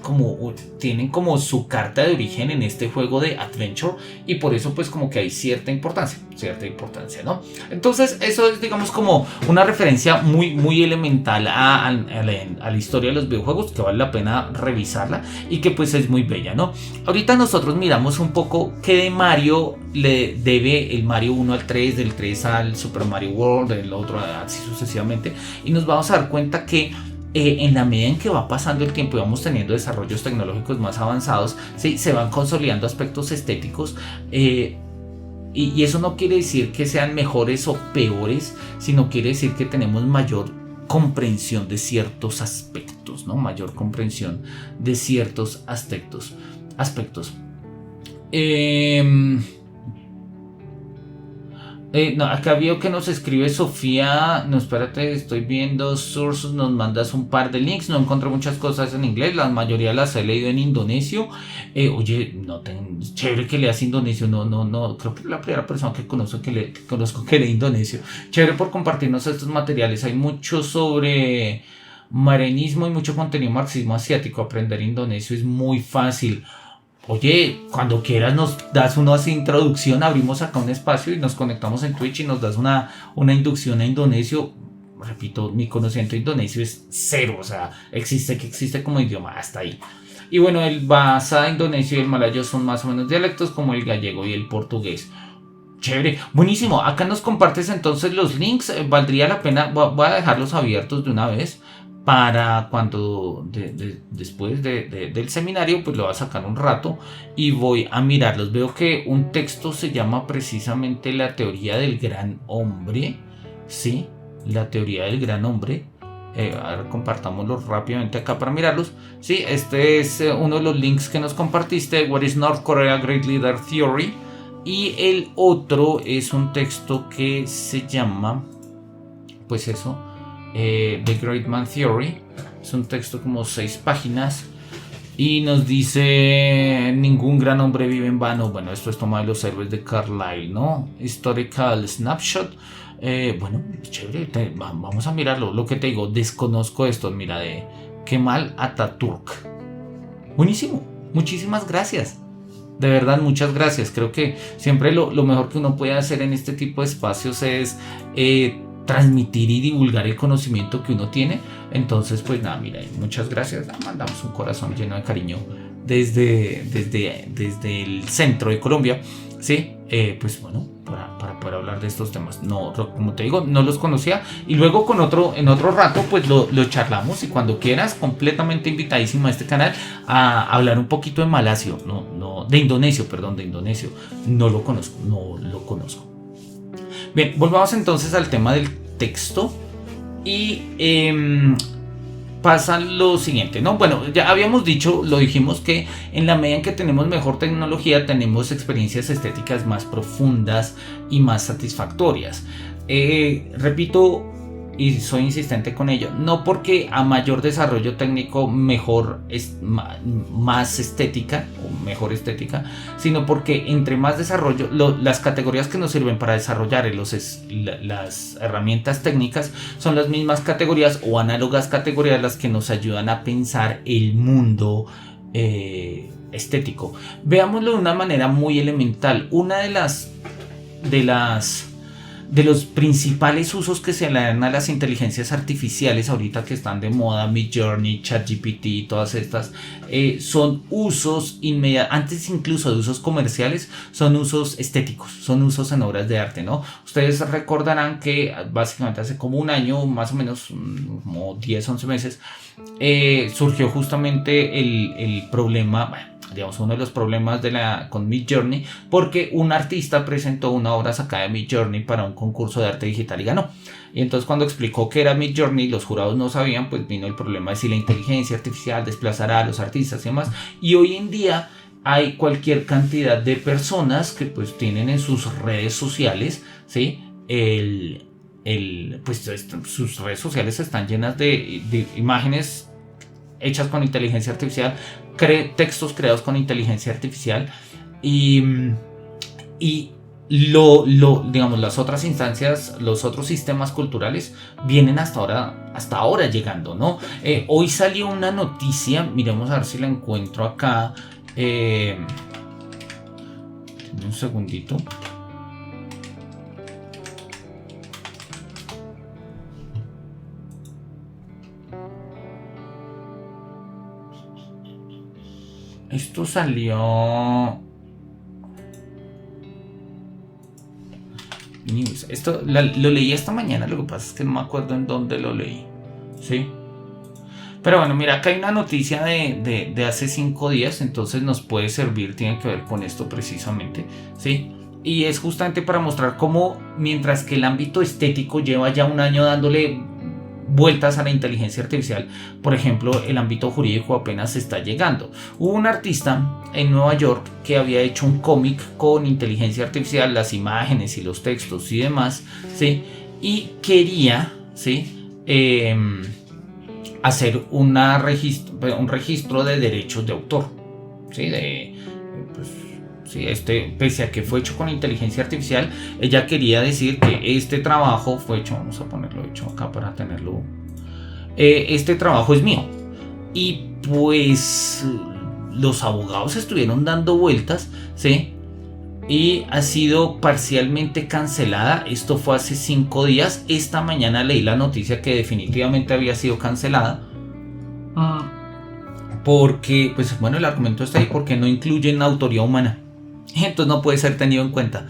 Speaker 1: como su carta de origen en este juego de Adventure, y por eso pues como que hay cierta importancia, ¿no? Entonces eso es, digamos, como una referencia muy elemental a la historia de los videojuegos, que vale la pena revisarla y que pues es muy bella, ¿no? Ahorita nosotros miramos un poco qué de Mario le debe el Mario 1 al 3, del 3 al Super Mario World, del otro así sucesivamente, y nos vamos a dar cuenta que en la medida en que va pasando el tiempo y vamos teniendo desarrollos tecnológicos más avanzados, ¿sí? Se van consolidando aspectos estéticos, y eso no quiere decir que sean mejores o peores, sino quiere decir que tenemos mayor comprensión de ciertos aspectos, ¿no? Mayor comprensión de ciertos aspectos. No, acá veo que nos escribe Sofía. No, espérate, estoy viendo Source. Nos mandas un par de links. No encontré muchas cosas en inglés, la mayoría las he leído en indonesio. Oye, chévere que leas indonesio. No, creo que es la primera persona que conozco que lee indonesio. Chévere por compartirnos estos materiales. Hay mucho sobre marenismo y mucho contenido marxismo asiático. Aprender indonesio es muy fácil. Oye, cuando quieras nos das una introducción, abrimos acá un espacio y nos conectamos en Twitch y nos das una inducción a indonesio. Repito, mi conocimiento de indonesio es cero, o sea, existe como idioma, hasta ahí. Y bueno, el bahasa indonesio y el malayo son más o menos dialectos como el gallego y el portugués. Chévere, buenísimo. Acá nos compartes entonces los links, valdría la pena, voy a dejarlos abiertos de una vez, para cuando después del seminario pues lo voy a sacar un rato y voy a mirarlos. Veo que un texto se llama precisamente La teoría del gran hombre, ¿sí? La teoría del gran hombre. Ahora compartámoslo rápidamente acá para mirarlos. Sí, este es uno de los links que nos compartiste, What is North Korea Great Leader Theory, y el otro es un texto que se llama, pues eso, The Great Man Theory. Es un texto como 6 páginas y nos dice: ningún gran hombre vive en vano. Bueno, esto es tomado de Los héroes de Carlyle, ¿no? Historical Snapshot. Bueno, chévere, vamos a mirarlo. Lo que te digo, desconozco esto. Mira, de Kemal Atatürk. Buenísimo, muchísimas gracias. De verdad, muchas gracias. Creo que siempre lo mejor que uno puede hacer en este tipo de espacios es transmitir y divulgar el conocimiento que uno tiene. Entonces, pues nada, mira, muchas gracias. Mandamos un corazón lleno de cariño desde el centro de Colombia. Sí, pues bueno, para poder hablar de estos temas. No, como te digo, no los conocía. Y luego en otro rato, pues lo charlamos. Y cuando quieras, completamente invitadísimo a este canal a hablar un poquito de Malasio. De Indonesio, perdón, de Indonesio. No lo conozco. Bien, volvamos entonces al tema del texto. Y pasa lo siguiente, ¿no? Bueno, ya habíamos dicho, lo dijimos, que en la medida en que tenemos mejor tecnología, tenemos experiencias estéticas más profundas y más satisfactorias. Repito, y soy insistente con ello, no porque a mayor desarrollo técnico mejor más estética o mejor estética, sino porque entre más desarrollo, las categorías que nos sirven para desarrollar las herramientas técnicas son las mismas categorías o análogas categorías las que nos ayudan a pensar el mundo estético. Veámoslo de una manera muy elemental. Una de los principales usos que se le dan a las inteligencias artificiales ahorita que están de moda, Midjourney, ChatGPT, todas estas, son usos inmediatos, antes incluso de usos comerciales, son usos estéticos, son usos en obras de arte, ¿no? Ustedes recordarán que básicamente hace como un año, más o menos, como 10, 11 meses, surgió justamente el problema, bueno, digamos, uno de los problemas con Midjourney, porque un artista presentó una obra sacada de Midjourney para un concurso de arte digital y ganó. Y entonces cuando explicó que era Midjourney, los jurados no sabían, pues vino el problema de si la inteligencia artificial desplazará a los artistas y demás. Y hoy en día hay cualquier cantidad de personas que pues tienen en sus redes sociales, ¿sí? Pues sus redes sociales están llenas de imágenes hechas con inteligencia artificial, textos creados con inteligencia artificial y digamos, las otras instancias, los otros sistemas culturales vienen hasta ahora llegando, ¿no? Hoy salió una noticia, miremos a ver si la encuentro acá, un segundito. Esto salió... News. Esto lo leí esta mañana, lo que pasa es que no me acuerdo en dónde lo leí. ¿Sí? Pero bueno, mira, acá hay una noticia de hace 5 días, entonces nos puede servir, tiene que ver con esto precisamente. ¿Sí? Y es justamente para mostrar cómo, mientras que el ámbito estético lleva ya un año dándole vueltas a la inteligencia artificial, por ejemplo, el ámbito jurídico apenas está llegando. Hubo un artista en Nueva York que había hecho un cómic con inteligencia artificial, las imágenes y los textos y demás, ¿sí? Y quería, ¿sí? Hacer un registro de derechos de autor, ¿sí? Sí, pese a que fue hecho con inteligencia artificial, ella quería decir que este trabajo fue hecho, vamos a ponerlo hecho acá para tenerlo, este trabajo es mío. Y pues los abogados estuvieron dando vueltas, ¿sí? Y ha sido parcialmente cancelada. Esto fue hace 5 días. Esta mañana leí la noticia que definitivamente había sido cancelada. Porque, pues bueno, el argumento está ahí porque no incluyen autoría humana. Entonces no puede ser tenido en cuenta.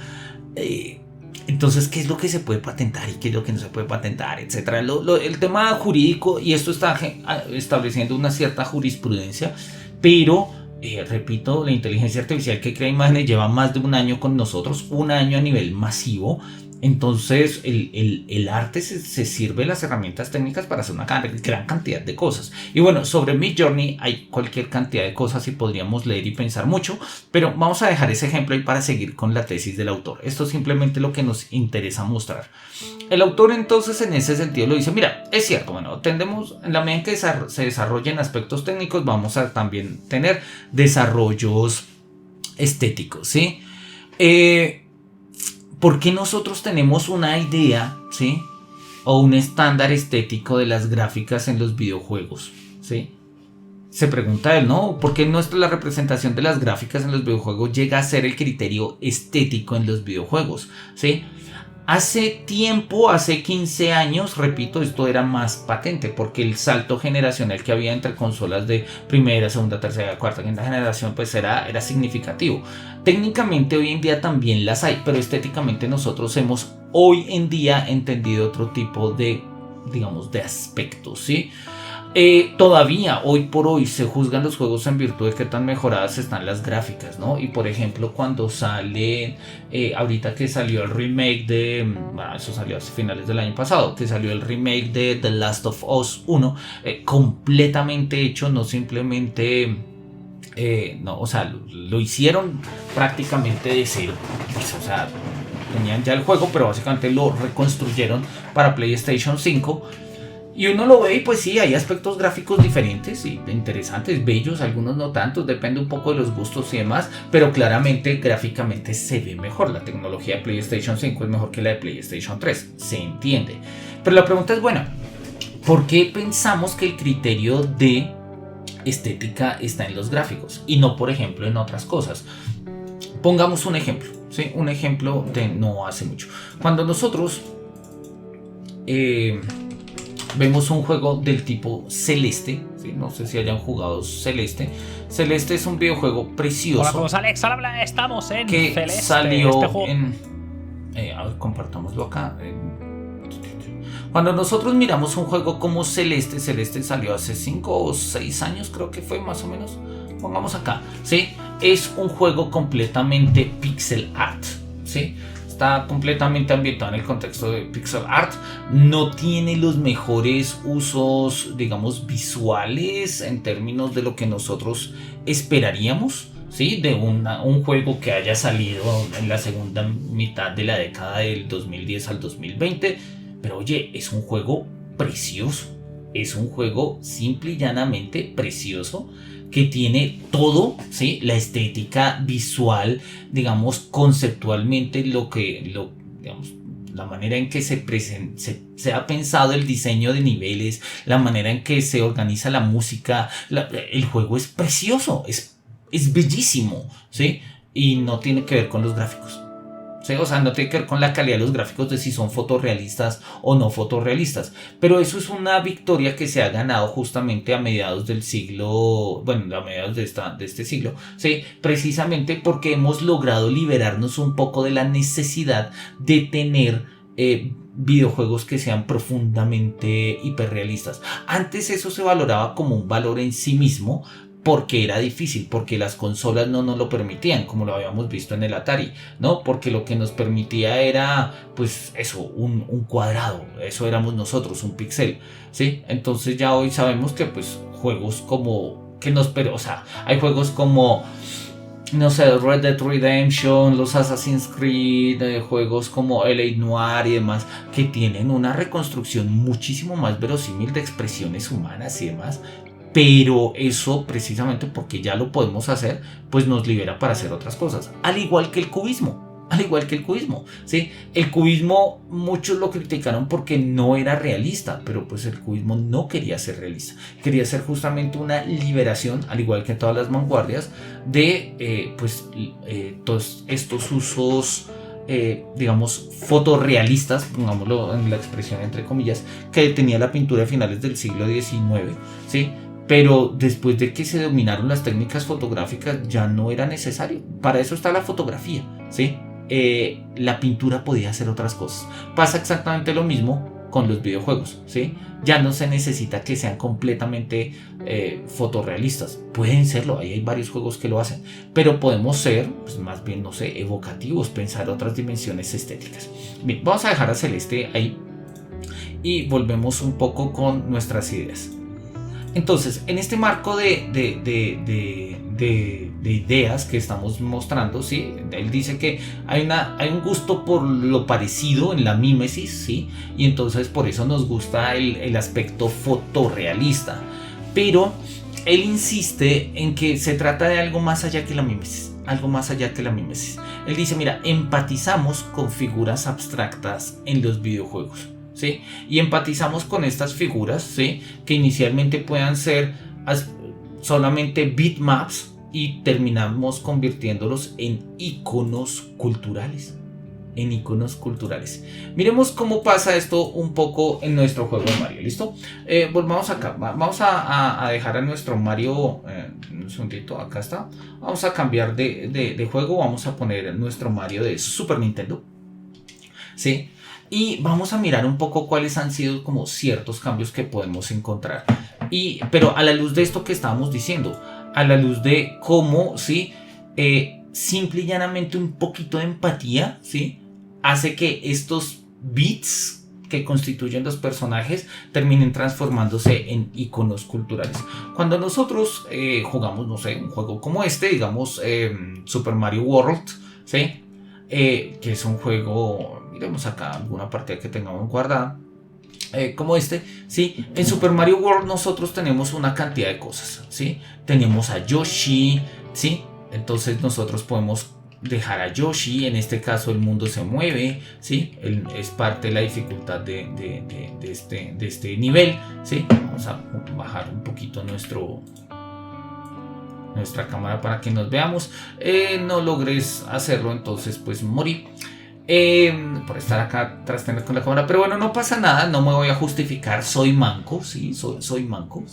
Speaker 1: Entonces, ¿qué es lo que se puede patentar y qué es lo que no se puede patentar, etcétera? El tema jurídico, y esto está estableciendo una cierta jurisprudencia, pero repito, la inteligencia artificial que crea imágenes lleva más de un año con nosotros, un año a nivel masivo. Entonces el arte se sirve de las herramientas técnicas para hacer una gran cantidad de cosas. Y bueno, sobre Midjourney hay cualquier cantidad de cosas y podríamos leer y pensar mucho, pero vamos a dejar ese ejemplo ahí para seguir con la tesis del autor. Esto es simplemente lo que nos interesa mostrar. El autor entonces en ese sentido lo dice, mira, es cierto, bueno, tendemos, en la medida en que se desarrollen aspectos técnicos, vamos a también tener desarrollos estéticos, ¿sí? ¿Por qué nosotros tenemos una idea, ¿sí? O un estándar estético de las gráficas en los videojuegos, ¿sí? Se pregunta él, ¿no? ¿Por qué la representación de las gráficas en los videojuegos llega a ser el criterio estético en los videojuegos? ¿Sí? Hace tiempo, hace 15 años, repito, esto era más patente porque el salto generacional que había entre consolas de primera, segunda, tercera, cuarta, quinta generación pues era significativo. Técnicamente hoy en día también las hay, pero estéticamente nosotros hemos hoy en día entendido otro tipo de, digamos, de aspectos, ¿sí? Todavía hoy por hoy se juzgan los juegos en virtud de qué tan mejoradas están las gráficas, ¿no? Y por ejemplo cuando sale, ahorita que salió el remake de, bueno, eso salió hace finales del año pasado, que salió el remake de The Last of Us 1, completamente hecho, no simplemente, no, o sea, lo hicieron prácticamente de cero, pues, o sea, tenían ya el juego, pero básicamente lo reconstruyeron para PlayStation 5. Y uno lo ve y pues sí, hay aspectos gráficos diferentes y interesantes, bellos, algunos no tantos, depende un poco de los gustos y demás, pero claramente gráficamente se ve mejor. La tecnología de PlayStation 5 es mejor que la de PlayStation 3, se entiende. Pero la pregunta es, bueno, ¿por qué pensamos que el criterio de estética está en los gráficos y no, por ejemplo, en otras cosas? Pongamos un ejemplo, ¿sí? Un ejemplo de no hace mucho. Cuando nosotros vemos un juego del tipo Celeste, ¿sí? No sé si hayan jugado Celeste. Celeste es un videojuego precioso.
Speaker 2: Hola a todos, Alex, habla, estamos en
Speaker 1: que
Speaker 2: Celeste.
Speaker 1: Salió en... a ver, compartámoslo acá. Cuando nosotros miramos un juego como Celeste, Celeste salió hace 5 o 6 años, creo que fue más o menos. Pongamos acá, ¿sí? Es un juego completamente pixel art, ¿sí? Está completamente ambientado en el contexto de pixel art, no tiene los mejores usos, digamos, visuales en términos de lo que nosotros esperaríamos, ¿sí? De un juego que haya salido en la segunda mitad de la década del 2010 al 2020, pero oye, es un juego precioso, es un juego simple y llanamente precioso, que tiene todo, ¿sí? La estética visual, digamos, conceptualmente digamos, la manera en que se ha pensado el diseño de niveles, la manera en que se organiza la música, el juego es precioso, es bellísimo, ¿sí? Y no tiene que ver con los gráficos. ¿Sí? O sea, no tiene que ver con la calidad de los gráficos de si son fotorrealistas o no fotorrealistas, pero eso es una victoria que se ha ganado justamente a mediados del siglo, bueno, a mediados de este siglo, ¿sí? Precisamente porque hemos logrado liberarnos un poco de la necesidad de tener videojuegos que sean profundamente hiperrealistas. Antes eso se valoraba como un valor en sí mismo, porque era difícil, porque las consolas no nos lo permitían, como lo habíamos visto en el Atari, ¿no? Porque lo que nos permitía era, pues eso, un cuadrado, eso éramos nosotros, un píxel, ¿sí? Entonces ya hoy sabemos que, pues, juegos como, o sea, hay juegos como, no sé, Red Dead Redemption, los Assassin's Creed, juegos como L.A. Noire y demás, que tienen una reconstrucción muchísimo más verosímil de expresiones humanas y demás. Pero eso precisamente porque ya lo podemos hacer, pues nos libera para hacer otras cosas. Al igual que el cubismo, ¿sí? El cubismo muchos lo criticaron porque no era realista, pero pues el cubismo no quería ser realista. Quería ser justamente una liberación, al igual que todas las vanguardias, de todos estos usos, digamos, fotorrealistas, pongámoslo en la expresión entre comillas, que tenía la pintura a finales del siglo XIX, ¿sí? Pero después de que se dominaron las técnicas fotográficas ya no era necesario. Para eso está la fotografía, ¿sí? La pintura podía hacer otras cosas. Pasa exactamente lo mismo con los videojuegos, ¿sí? Ya no se necesita que sean completamente fotorrealistas. Pueden serlo, ahí hay varios juegos que lo hacen. Pero podemos ser, pues más bien, no sé, evocativos, pensar otras dimensiones estéticas. Bien, vamos a dejar a Celeste ahí y volvemos un poco con nuestras ideas. Entonces, en este marco de ideas que estamos mostrando, ¿sí? Él dice que hay un gusto por lo parecido en la mímesis, ¿sí? Y entonces por eso nos gusta el aspecto fotorrealista. Pero él insiste en que se trata de algo más allá que la mímesis. Algo más allá que la mímesis. Él dice, mira, empatizamos con figuras abstractas en los videojuegos, ¿sí? Y empatizamos con estas figuras, ¿sí? Que inicialmente puedan ser solamente bitmaps y terminamos convirtiéndolos en iconos culturales. Miremos cómo pasa esto un poco en nuestro juego de Mario. ¿Listo? Volvamos acá. Vamos a dejar a nuestro Mario. Un segundito, acá está. Vamos a cambiar de juego. Vamos a poner nuestro Mario de Super Nintendo. ¿Sí? Y vamos a mirar un poco cuáles han sido como ciertos cambios que podemos encontrar. Pero a la luz de esto que estábamos diciendo, a la luz de cómo, ¿sí? Simple y llanamente un poquito de empatía, ¿sí? Hace que estos bits que constituyen los personajes terminen transformándose en iconos culturales. Cuando nosotros jugamos, no sé, un juego como este, digamos Super Mario World, ¿sí? Que es un juego, miremos acá alguna partida que tengamos guardada, como este, ¿sí? En Super Mario World nosotros tenemos una cantidad de cosas, ¿sí? Tenemos a Yoshi, ¿sí? Entonces nosotros podemos dejar a Yoshi, en este caso el mundo se mueve, ¿sí? Es parte de la dificultad de este nivel, ¿sí? Vamos a bajar un poquito nuestra cámara para que nos veamos. No logres hacerlo, entonces pues morí por estar acá trasteando con la cámara, pero bueno, no pasa nada, no me voy a justificar, soy manco, sí, soy manco.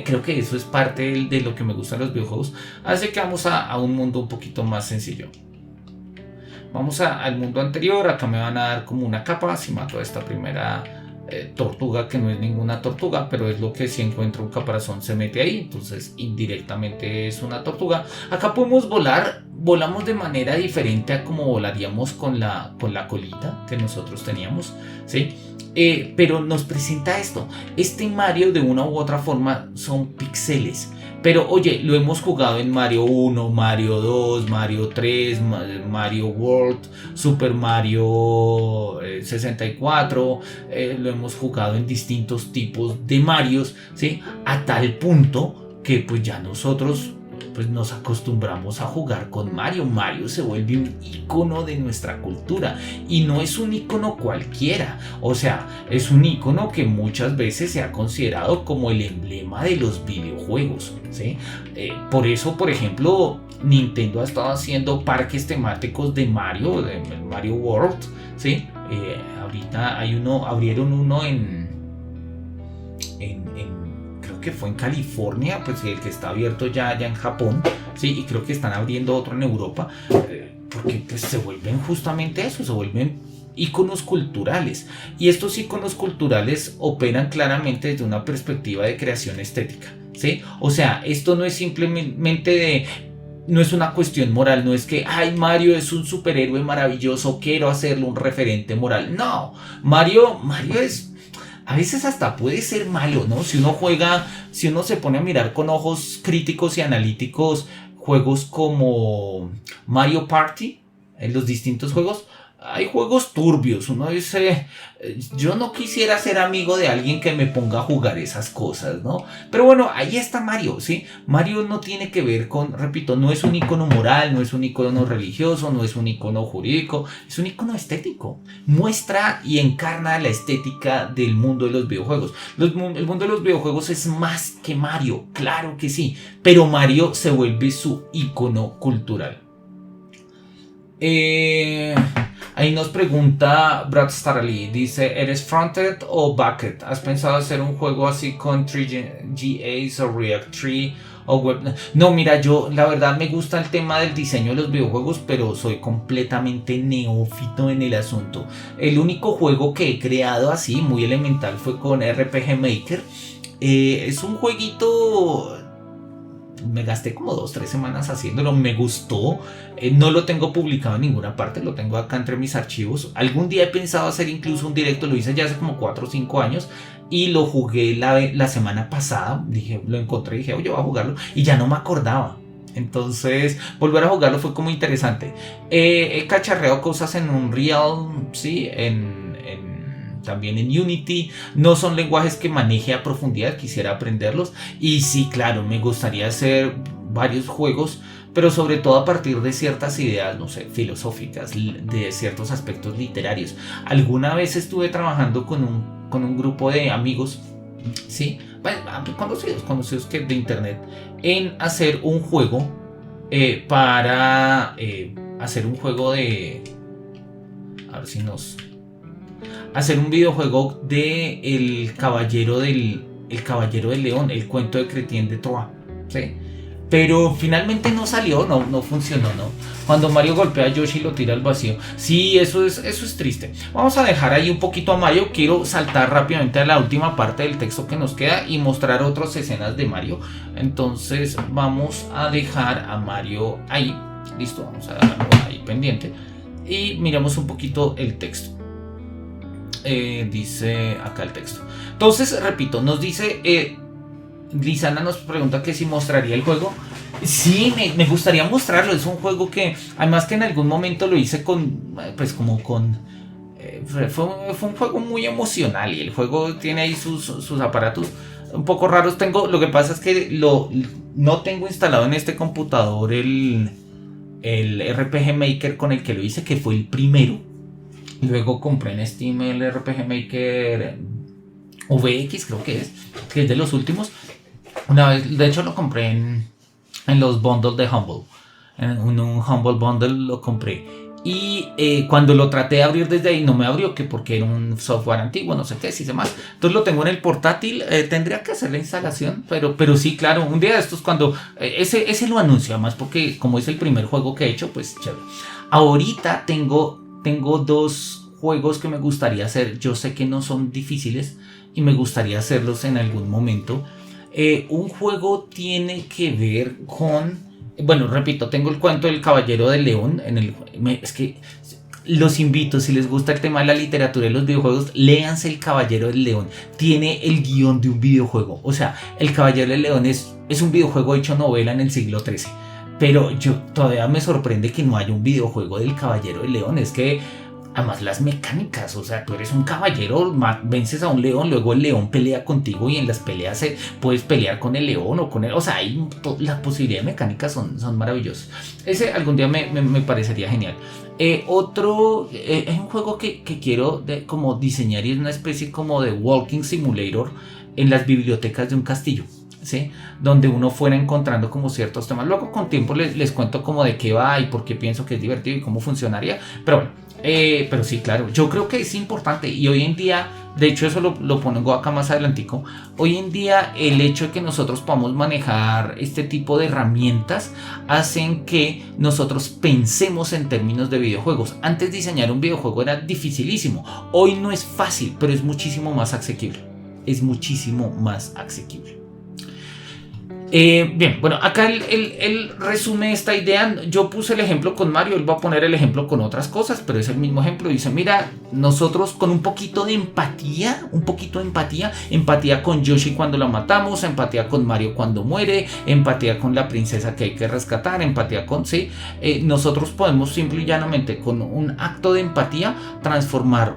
Speaker 1: Creo que eso es parte de lo que me gusta de los videojuegos, así que vamos a un mundo un poquito más sencillo. Vamos al mundo anterior. Acá me van a dar como una capa si mato a esta primera tortuga, que no es ninguna tortuga, pero es lo que si encuentro un caparazón se mete ahí, entonces indirectamente es una tortuga. Acá podemos volar, volamos de manera diferente a como volaríamos con la colita que nosotros teníamos, ¿sí? Pero nos presenta esto. Este Mario de una u otra forma son píxeles. Pero oye, lo hemos jugado en Mario 1, Mario 2, Mario 3, Mario World, Super Mario 64, lo hemos jugado en distintos tipos de Marios, ¿sí? A tal punto que pues ya nosotros pues nos acostumbramos a jugar con Mario. Mario se vuelve un icono de nuestra cultura y no es un icono cualquiera, o sea, es un icono que muchas veces se ha considerado como el emblema de los videojuegos, ¿sí? Por eso, por ejemplo, Nintendo ha estado haciendo parques temáticos de Mario, de Mario World, ¿sí? Ahorita abrieron uno creo que fue en California, pues el que está abierto ya en Japón, sí, y creo que están abriendo otro en Europa, porque pues se vuelven justamente eso, se vuelven íconos culturales, y estos íconos culturales operan claramente desde una perspectiva de creación estética, ¿sí? O sea, esto no es simplemente no es una cuestión moral, no es que ay, Mario es un superhéroe maravilloso, quiero hacerlo un referente moral. No, Mario es, a veces hasta puede ser malo, ¿no? Si uno se pone a mirar con ojos críticos y analíticos juegos como Mario Party, en los distintos juegos, hay juegos turbios. Uno dice, yo no quisiera ser amigo de alguien que me ponga a jugar esas cosas, ¿no? Pero bueno, ahí está Mario, ¿sí? Mario no tiene que ver con, repito, no es un icono moral, no es un icono religioso, no es un icono jurídico, es un icono estético. Muestra y encarna la estética del mundo de los videojuegos. El mundo de los videojuegos es más que Mario, claro que sí, pero Mario se vuelve su icono cultural. Ahí nos pregunta Brad Starley, dice, ¿eres fronted o backend? ¿Has pensado hacer un juego así con 3GAs o React 3 o web? No, mira, yo la verdad me gusta el tema del diseño de los videojuegos, pero soy completamente neófito en el asunto. El único juego que he creado así, muy elemental, fue con RPG Maker. Es un jueguito... Me gasté como 2-3 semanas haciéndolo, me gustó, no lo tengo publicado en ninguna parte, lo tengo acá entre mis archivos. Algún día he pensado hacer incluso un directo, lo hice ya hace como 4 o 5 años y lo jugué la semana pasada, lo encontré y dije, oye, voy a jugarlo y ya no me acordaba. Entonces volver a jugarlo fue como interesante. He cacharreado cosas en Unreal, sí, también en Unity. No son lenguajes que maneje a profundidad, quisiera aprenderlos. Y sí, claro, me gustaría hacer varios juegos, pero sobre todo a partir de ciertas ideas, no sé, filosóficas, de ciertos aspectos literarios. Alguna vez estuve trabajando con un grupo de amigos, ¿sí? bueno, conocidos que de internet, en hacer un juego para hacer un juego de... A ver si nos... Hacer un videojuego de El Caballero del León, el cuento de Chrétien de Troyes, ¿sí? Pero finalmente no salió, no funcionó, ¿no? Cuando Mario golpea a Yoshi y lo tira al vacío. Sí, eso es triste. Vamos a dejar ahí un poquito a Mario. Quiero saltar rápidamente a la última parte del texto que nos queda y mostrar otras escenas de Mario. Entonces vamos a dejar a Mario ahí. Listo, vamos a dejarlo ahí pendiente. Y miremos un poquito el texto. Dice acá el texto. Entonces, repito, nos dice... Lisana nos pregunta que si mostraría el juego. Sí, me gustaría mostrarlo. Es un juego que, además que en algún momento lo hice con, pues como con... fue un juego muy emocional y el juego tiene ahí sus aparatos un poco raros. Lo que pasa es que no tengo instalado en este computador el RPG Maker con el que lo hice, que fue el primero. Luego compré en Steam el RPG Maker VX, creo que es de los últimos. Una vez, de hecho lo compré en los bundles de Humble. En un Humble Bundle lo compré. Y cuando lo traté de abrir desde ahí no me abrió, que porque era un software antiguo, no sé qué, si se más. Entonces lo tengo en el portátil, tendría que hacer la instalación, pero sí, claro, un día de estos cuando... ese lo anuncio, además porque como es el primer juego que he hecho, pues chévere. Ahorita tengo 2 juegos que me gustaría hacer. Yo sé que no son difíciles y me gustaría hacerlos en algún momento. Un juego tiene que ver con... Bueno, repito, tengo el cuento del Caballero del León. Es que los invito, si les gusta el tema de la literatura y los videojuegos, léanse El Caballero del León. Tiene el guión de un videojuego. O sea, El Caballero del León es un videojuego hecho novela en el siglo XIII. Pero todavía me sorprende que no haya un videojuego del Caballero del León. Es que... Además las mecánicas, o sea, tú eres un caballero, vences a un león, luego el león pelea contigo y en las peleas puedes pelear con el león o con él, o sea, las posibilidades mecánicas son maravillosas. Ese algún día me parecería genial. Otro es un juego que quiero como diseñar y es una especie como de walking simulator en las bibliotecas de un castillo. ¿Sí? Donde uno fuera encontrando como ciertos temas. Luego con tiempo les cuento como de qué va y por qué pienso que es divertido y cómo funcionaría. Pero bueno, pero sí, claro, yo creo que es importante y hoy en día, de hecho eso lo pongo acá más adelantico. Hoy en día el hecho de que nosotros podamos manejar este tipo de herramientas hacen que nosotros pensemos en términos de videojuegos. Antes diseñar un videojuego era dificilísimo. Hoy no es fácil, pero es muchísimo más asequible. Es muchísimo más asequible. Bien, bueno, acá él resume esta idea. Yo puse el ejemplo con Mario, él va a poner el ejemplo con otras cosas, pero es el mismo ejemplo. Dice, mira, nosotros con un poquito de empatía con Yoshi cuando la matamos, empatía con Mario cuando muere, empatía con la princesa que hay que rescatar, empatía con... Sí, nosotros podemos simple y llanamente con un acto de empatía transformar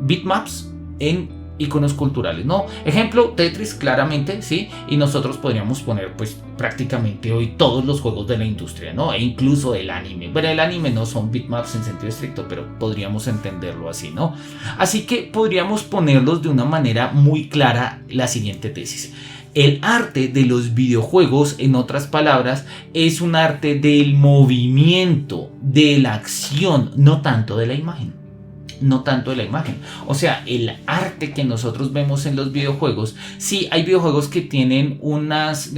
Speaker 1: bitmaps en iconos culturales, ¿no? Ejemplo, Tetris, claramente, ¿sí? Y nosotros podríamos poner, pues, prácticamente hoy todos los juegos de la industria, ¿no? E incluso el anime. Bueno, el anime no son bitmaps en sentido estricto, pero podríamos entenderlo así, ¿no? Así que podríamos ponerlos de una manera muy clara la siguiente tesis. El arte de los videojuegos, en otras palabras, es un arte del movimiento, de la acción, no tanto de la imagen. O sea, el arte que nosotros vemos en los videojuegos, sí, hay videojuegos que tienen unas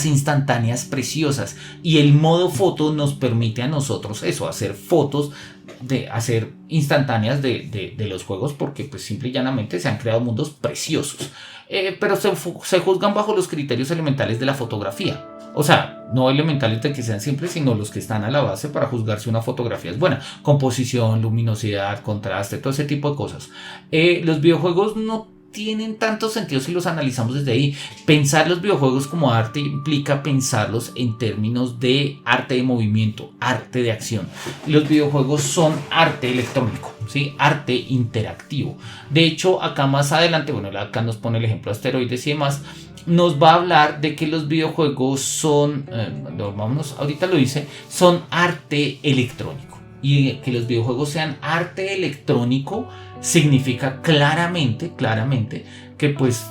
Speaker 1: instantáneas preciosas y el modo foto nos permite a nosotros eso, hacer fotos, hacer instantáneas de los juegos porque pues simple y llanamente se han creado mundos preciosos, pero se juzgan bajo los criterios elementales de la fotografía. O sea, no elementales de que sean simples, sino los que están a la base para juzgar si una fotografía es buena. Composición, luminosidad, contraste, todo ese tipo de cosas. Los videojuegos no tienen tanto sentido si los analizamos desde ahí. Pensar los videojuegos como arte implica pensarlos en términos de arte de movimiento, arte de acción. Los videojuegos son arte electrónico, ¿sí? Arte interactivo. De hecho, acá más adelante, bueno, acá nos pone el ejemplo de asteroides y demás, nos va a hablar de que los videojuegos son, ahorita lo dice, son arte electrónico. Y que los videojuegos sean arte electrónico significa claramente que pues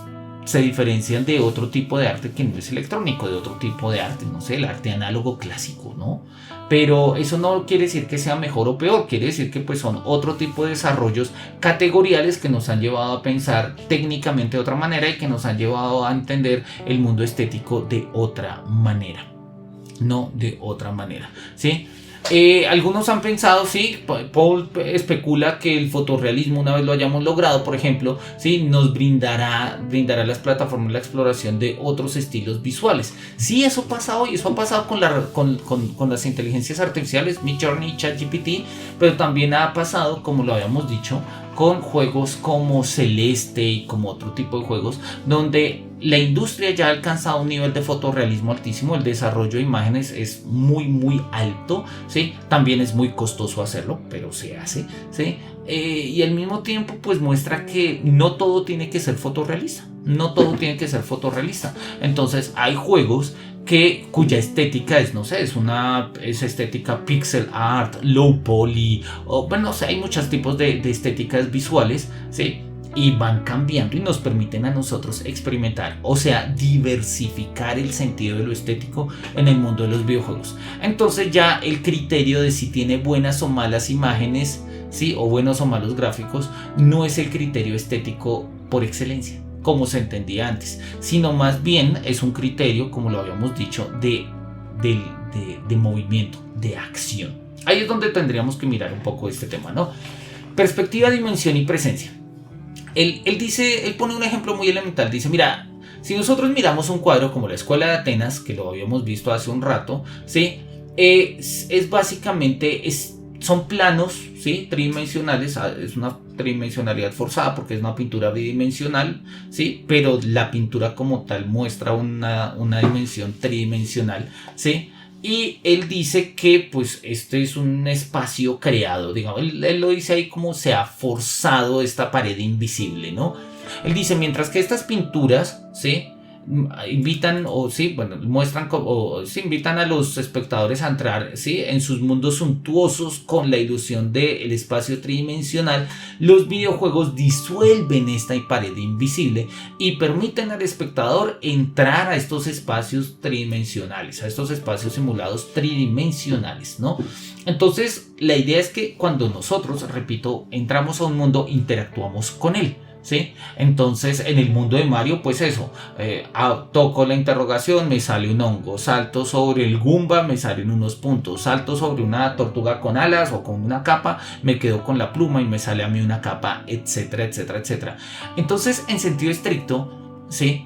Speaker 1: se diferencian de otro tipo de arte que no es electrónico, de otro tipo de arte, no sé, el arte análogo clásico, ¿no? Pero eso no quiere decir que sea mejor o peor, quiere decir que pues son otro tipo de desarrollos categoriales que nos han llevado a pensar técnicamente de otra manera y que nos han llevado a entender el mundo estético de otra manera, no de otra manera, ¿sí? Algunos han pensado, sí, Paul especula que el fotorrealismo, una vez lo hayamos logrado, por ejemplo, sí, nos brindará a las plataformas la exploración de otros estilos visuales. Sí, eso pasa hoy, eso ha pasado con las inteligencias artificiales, Midjourney, ChatGPT, pero también ha pasado, como lo habíamos dicho, con juegos como Celeste y como otro tipo de juegos donde la industria ya ha alcanzado un nivel de fotorrealismo altísimo, el desarrollo de imágenes es muy alto, ¿sí? También es muy costoso hacerlo, pero se hace, ¿sí? Y al mismo tiempo pues muestra que no todo tiene que ser fotorrealista, entonces hay juegos cuya estética es, no sé, es estética pixel art, low poly, o bueno, no sé, hay muchos tipos de estéticas visuales, ¿sí? Y van cambiando y nos permiten a nosotros experimentar, o sea, diversificar el sentido de lo estético en el mundo de los videojuegos. Entonces ya el criterio de si tiene buenas o malas imágenes, ¿sí? O buenos o malos gráficos, no es el criterio estético por excelencia, como se entendía antes, sino más bien es un criterio, como lo habíamos dicho, de movimiento, de acción. Ahí es donde tendríamos que mirar un poco este tema, ¿no? Perspectiva, dimensión y presencia. Él pone un ejemplo muy elemental, dice, mira, si nosotros miramos un cuadro como la Escuela de Atenas, que lo habíamos visto hace un rato, ¿sí? Es básicamente, son planos, ¿sí? Tridimensionales, es una tridimensionalidad forzada porque es una pintura bidimensional, ¿sí? Pero la pintura como tal muestra una dimensión tridimensional, ¿sí? Y él dice que pues este es un espacio creado, digamos, él lo dice ahí como se ha forzado esta pared invisible, ¿no? Él dice, mientras que estas pinturas, ¿sí? Invitan o sí, bueno, muestran o sí, invitan a los espectadores a entrar, ¿sí? En sus mundos suntuosos con la ilusión del espacio tridimensional. Los videojuegos disuelven esta pared invisible y permiten al espectador entrar a estos espacios tridimensionales, a estos espacios simulados tridimensionales, ¿no? Entonces, la idea es que cuando nosotros, repito, entramos a un mundo, interactuamos con él, ¿sí? Entonces en el mundo de Mario pues eso, toco la interrogación, me sale un hongo, salto sobre el Goomba, me salen unos puntos, salto sobre una tortuga con alas o con una capa, me quedo con la pluma y me sale a mí una capa, etcétera. Entonces en sentido estricto, ¿sí?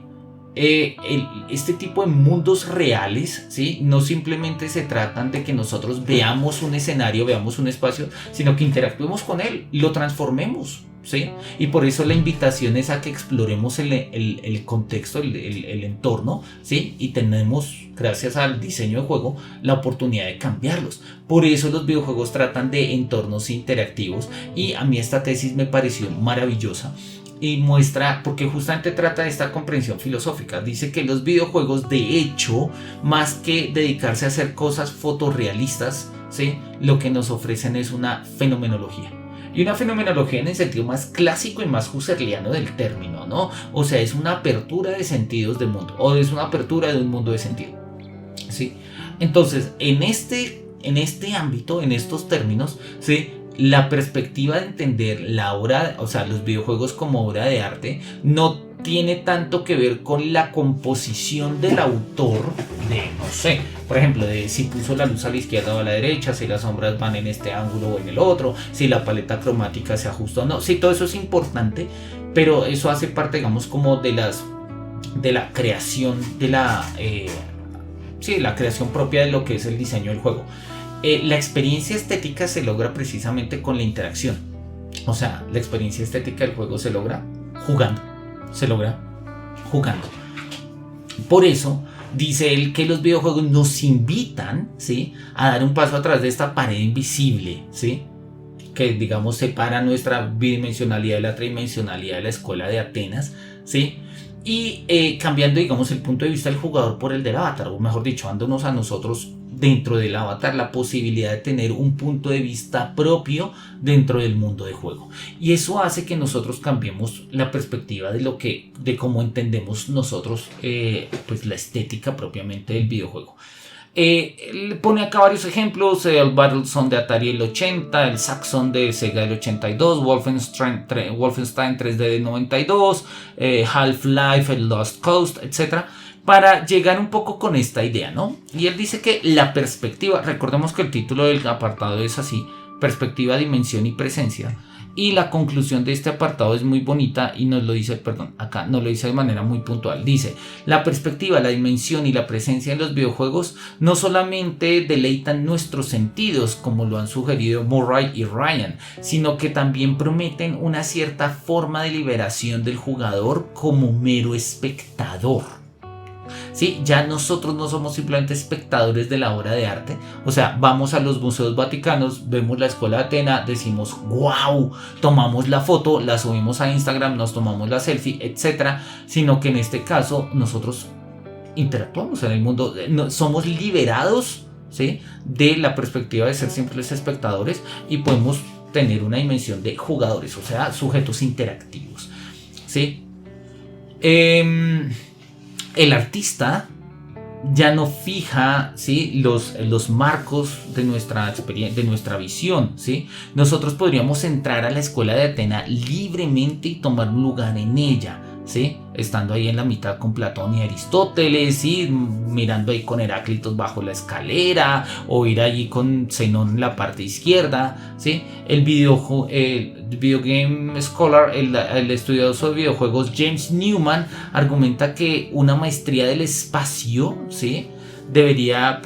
Speaker 1: Este tipo de mundos reales, ¿sí? No simplemente se tratan de que nosotros veamos un escenario, veamos un espacio, sino que interactuemos con él, lo transformemos, ¿sí? Y por eso la invitación es a que exploremos el contexto, el entorno, ¿sí? Y tenemos, gracias al diseño de juego, la oportunidad de cambiarlos. Por eso los videojuegos tratan de entornos interactivos y a mí esta tesis me pareció maravillosa. Y muestra, porque justamente trata de esta comprensión filosófica, dice que los videojuegos de hecho, más que dedicarse a hacer cosas fotorrealistas, ¿sí? Lo que nos ofrecen es una fenomenología. Y una fenomenología en el sentido más clásico y más husserliano del término, ¿no? O sea, es una apertura de sentidos del mundo, o es una apertura de un mundo de sentido, ¿sí? Entonces, en este ámbito, en estos términos, ¿sí? La perspectiva de entender la obra, o sea, los videojuegos como obra de arte, no tiene tanto que ver con la composición del autor, de, no sé, por ejemplo, de si puso la luz a la izquierda o a la derecha, si las sombras van en este ángulo o en el otro, si la paleta cromática se ajusta o no. Sí, todo eso es importante, pero eso hace parte, digamos, como de la creación la creación propia de lo que es el diseño del juego. La experiencia estética se logra precisamente con la interacción. O sea, la experiencia estética del juego se logra jugando. Por eso dice él que los videojuegos nos invitan, ¿sí? A dar un paso atrás de esta pared invisible, ¿sí? Que digamos separa nuestra bidimensionalidad de la tridimensionalidad de la Escuela de Atenas, ¿sí? y cambiando, digamos, el punto de vista del jugador por el del avatar, o mejor dicho, dándonos a nosotros dentro del avatar la posibilidad de tener un punto de vista propio dentro del mundo de juego. Y eso hace que nosotros cambiemos la perspectiva de cómo entendemos nosotros pues la estética propiamente del videojuego. Le pone acá varios ejemplos: el Battlezone de Atari el 80, el Saxon de Sega del 82, Wolfenstein 3D del 92, Half-Life, el Lost Coast, etc., para llegar un poco con esta idea, ¿no? Y él dice que la perspectiva, recordemos que el título del apartado es así: perspectiva, dimensión y presencia. Y la conclusión de este apartado es muy bonita y nos lo dice, acá nos lo dice de manera muy puntual. Dice: la perspectiva, la dimensión y la presencia en los videojuegos no solamente deleitan nuestros sentidos, como lo han sugerido Murray y Ryan, sino que también prometen una cierta forma de liberación del jugador como mero espectador. ¿Sí? Ya nosotros no somos simplemente espectadores de la obra de arte. O sea, vamos a los museos vaticanos, vemos la escuela de Atenas, decimos wow, tomamos la foto, la subimos a Instagram, nos tomamos la selfie, etc. Sino que en este caso nosotros interactuamos en el mundo, somos liberados, ¿sí?, de la perspectiva de ser simples espectadores y podemos tener una dimensión de jugadores, o sea, sujetos interactivos, ¿sí? El artista ya no fija, ¿sí?, los marcos de nuestra experiencia, de nuestra visión, ¿sí? Nosotros podríamos entrar a la escuela de Atenas libremente y tomar un lugar en ella, ¿sí?, estando ahí en la mitad con Platón y Aristóteles, ¿sí?, mirando ahí con Heráclitos bajo la escalera, o ir allí con Zenón en la parte izquierda, ¿sí? El Video Game Scholar, el estudioso de videojuegos James Newman, argumenta que una maestría del espacio, ¿sí?, debería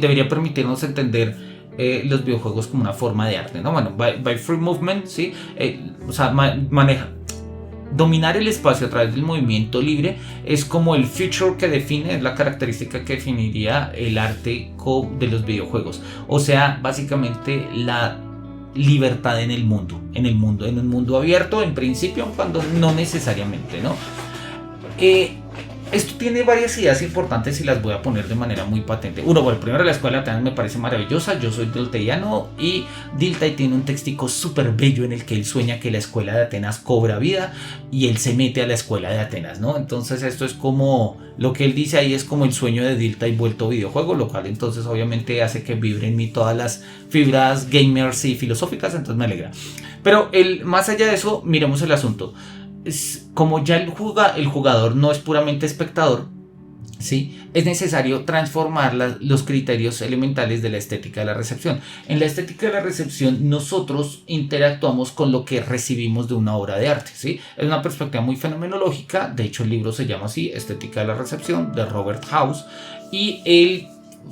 Speaker 1: debería permitirnos entender los videojuegos como una forma de arte, ¿no? Bueno, by free movement, ¿sí? O sea, dominar el espacio a través del movimiento libre es como el feature que define, es la característica que definiría el arte de los videojuegos. O sea, básicamente la libertad en un mundo abierto, en principio, cuando no necesariamente, ¿no? Esto tiene varias ideas importantes y las voy a poner de manera muy patente. Bueno, primero, la escuela de Atenas me parece maravillosa. Yo soy diltaiano y Dilthey tiene un textico súper bello en el que él sueña que la escuela de Atenas cobra vida y él se mete a la escuela de Atenas, ¿no? Entonces esto es como, lo que él dice ahí es como el sueño de Dilthey vuelto videojuego, lo cual entonces obviamente hace que vibren en mí todas las fibras gamers y filosóficas, entonces me alegra. Pero más allá de eso, miremos el asunto. Como ya el jugador no es puramente espectador, ¿sí?, es necesario transformar los criterios elementales de la estética de la recepción. En la estética de la recepción nosotros interactuamos con lo que recibimos de una obra de arte, ¿sí? Es una perspectiva muy fenomenológica. De hecho, el libro se llama así, Estética de la Recepción, de Robert House, y él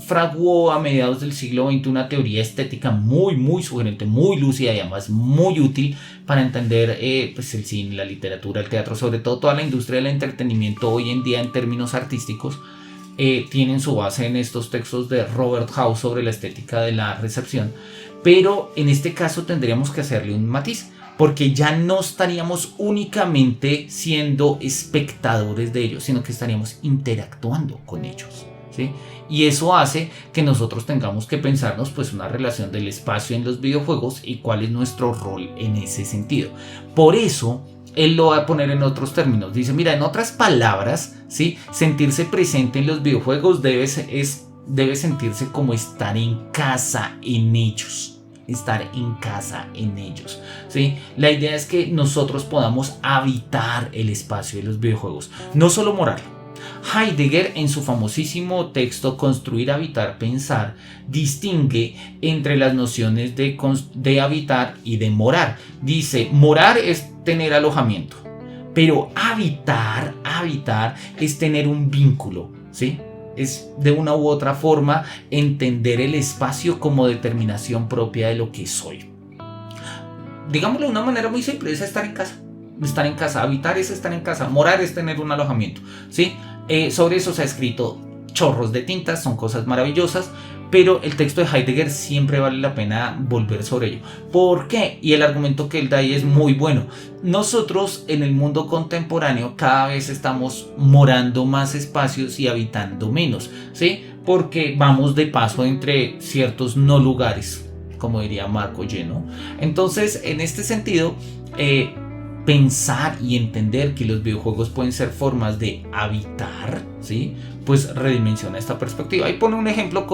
Speaker 1: fraguó a mediados del siglo XX una teoría estética muy, muy sugerente, muy lúcida y además muy útil para entender pues el cine, la literatura, el teatro, sobre todo toda la industria del entretenimiento hoy en día en términos artísticos. Tienen su base en estos textos de Robert House sobre la estética de la recepción, pero en este caso tendríamos que hacerle un matiz, porque ya no estaríamos únicamente siendo espectadores de ellos, sino que estaríamos interactuando con ellos, ¿sí? Y eso hace que nosotros tengamos que pensarnos pues una relación del espacio en los videojuegos y cuál es nuestro rol en ese sentido. Por eso él lo va a poner en otros términos. Dice, mira, en otras palabras, ¿sí?, sentirse presente en los videojuegos debe sentirse como estar en casa en ellos. Estar en casa en ellos, ¿sí? La idea es que nosotros podamos habitar el espacio de los videojuegos, no solo morarlo. Heidegger, en su famosísimo texto Construir, Habitar, Pensar, distingue entre las nociones de habitar y de morar. Dice, morar es tener alojamiento, pero habitar es tener un vínculo, ¿sí? Es de una u otra forma entender el espacio como determinación propia de lo que soy. Digámoslo de una manera muy simple, es estar en casa. Estar en casa, habitar es estar en casa, morar es tener un alojamiento, ¿sí? Sobre eso se ha escrito chorros de tintas, son cosas maravillosas, pero el texto de Heidegger siempre vale la pena volver sobre ello. ¿Por qué? Y el argumento que él da ahí es muy bueno. Nosotros en el mundo contemporáneo cada vez estamos morando más espacios y habitando menos, ¿sí? Porque vamos de paso entre ciertos no lugares, como diría Marco Lleno. Entonces, en este sentido, pensar y entender que los videojuegos pueden ser formas de habitar, ¿sí? Pues redimensiona esta perspectiva. Y pone un ejemplo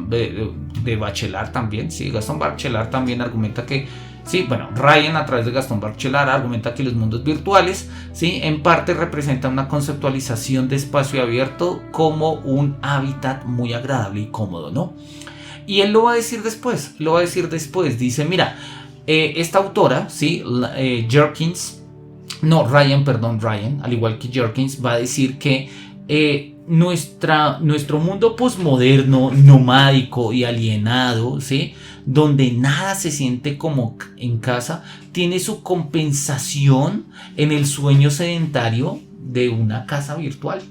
Speaker 1: de Bachelard también, ¿sí? Gastón Bachelard también argumenta que, sí, bueno, Ryan a través de Gastón Bachelard argumenta que los mundos virtuales, ¿sí? En parte representan una conceptualización de espacio abierto como un hábitat muy agradable y cómodo, ¿no? Y él lo va a decir después, dice, mira, esta autora, ¿sí? Ryan, al igual que Jerkins, va a decir que nuestro mundo posmoderno, nomádico y alienado, ¿sí? Donde nada se siente como en casa, tiene su compensación en el sueño sedentario de una casa virtual.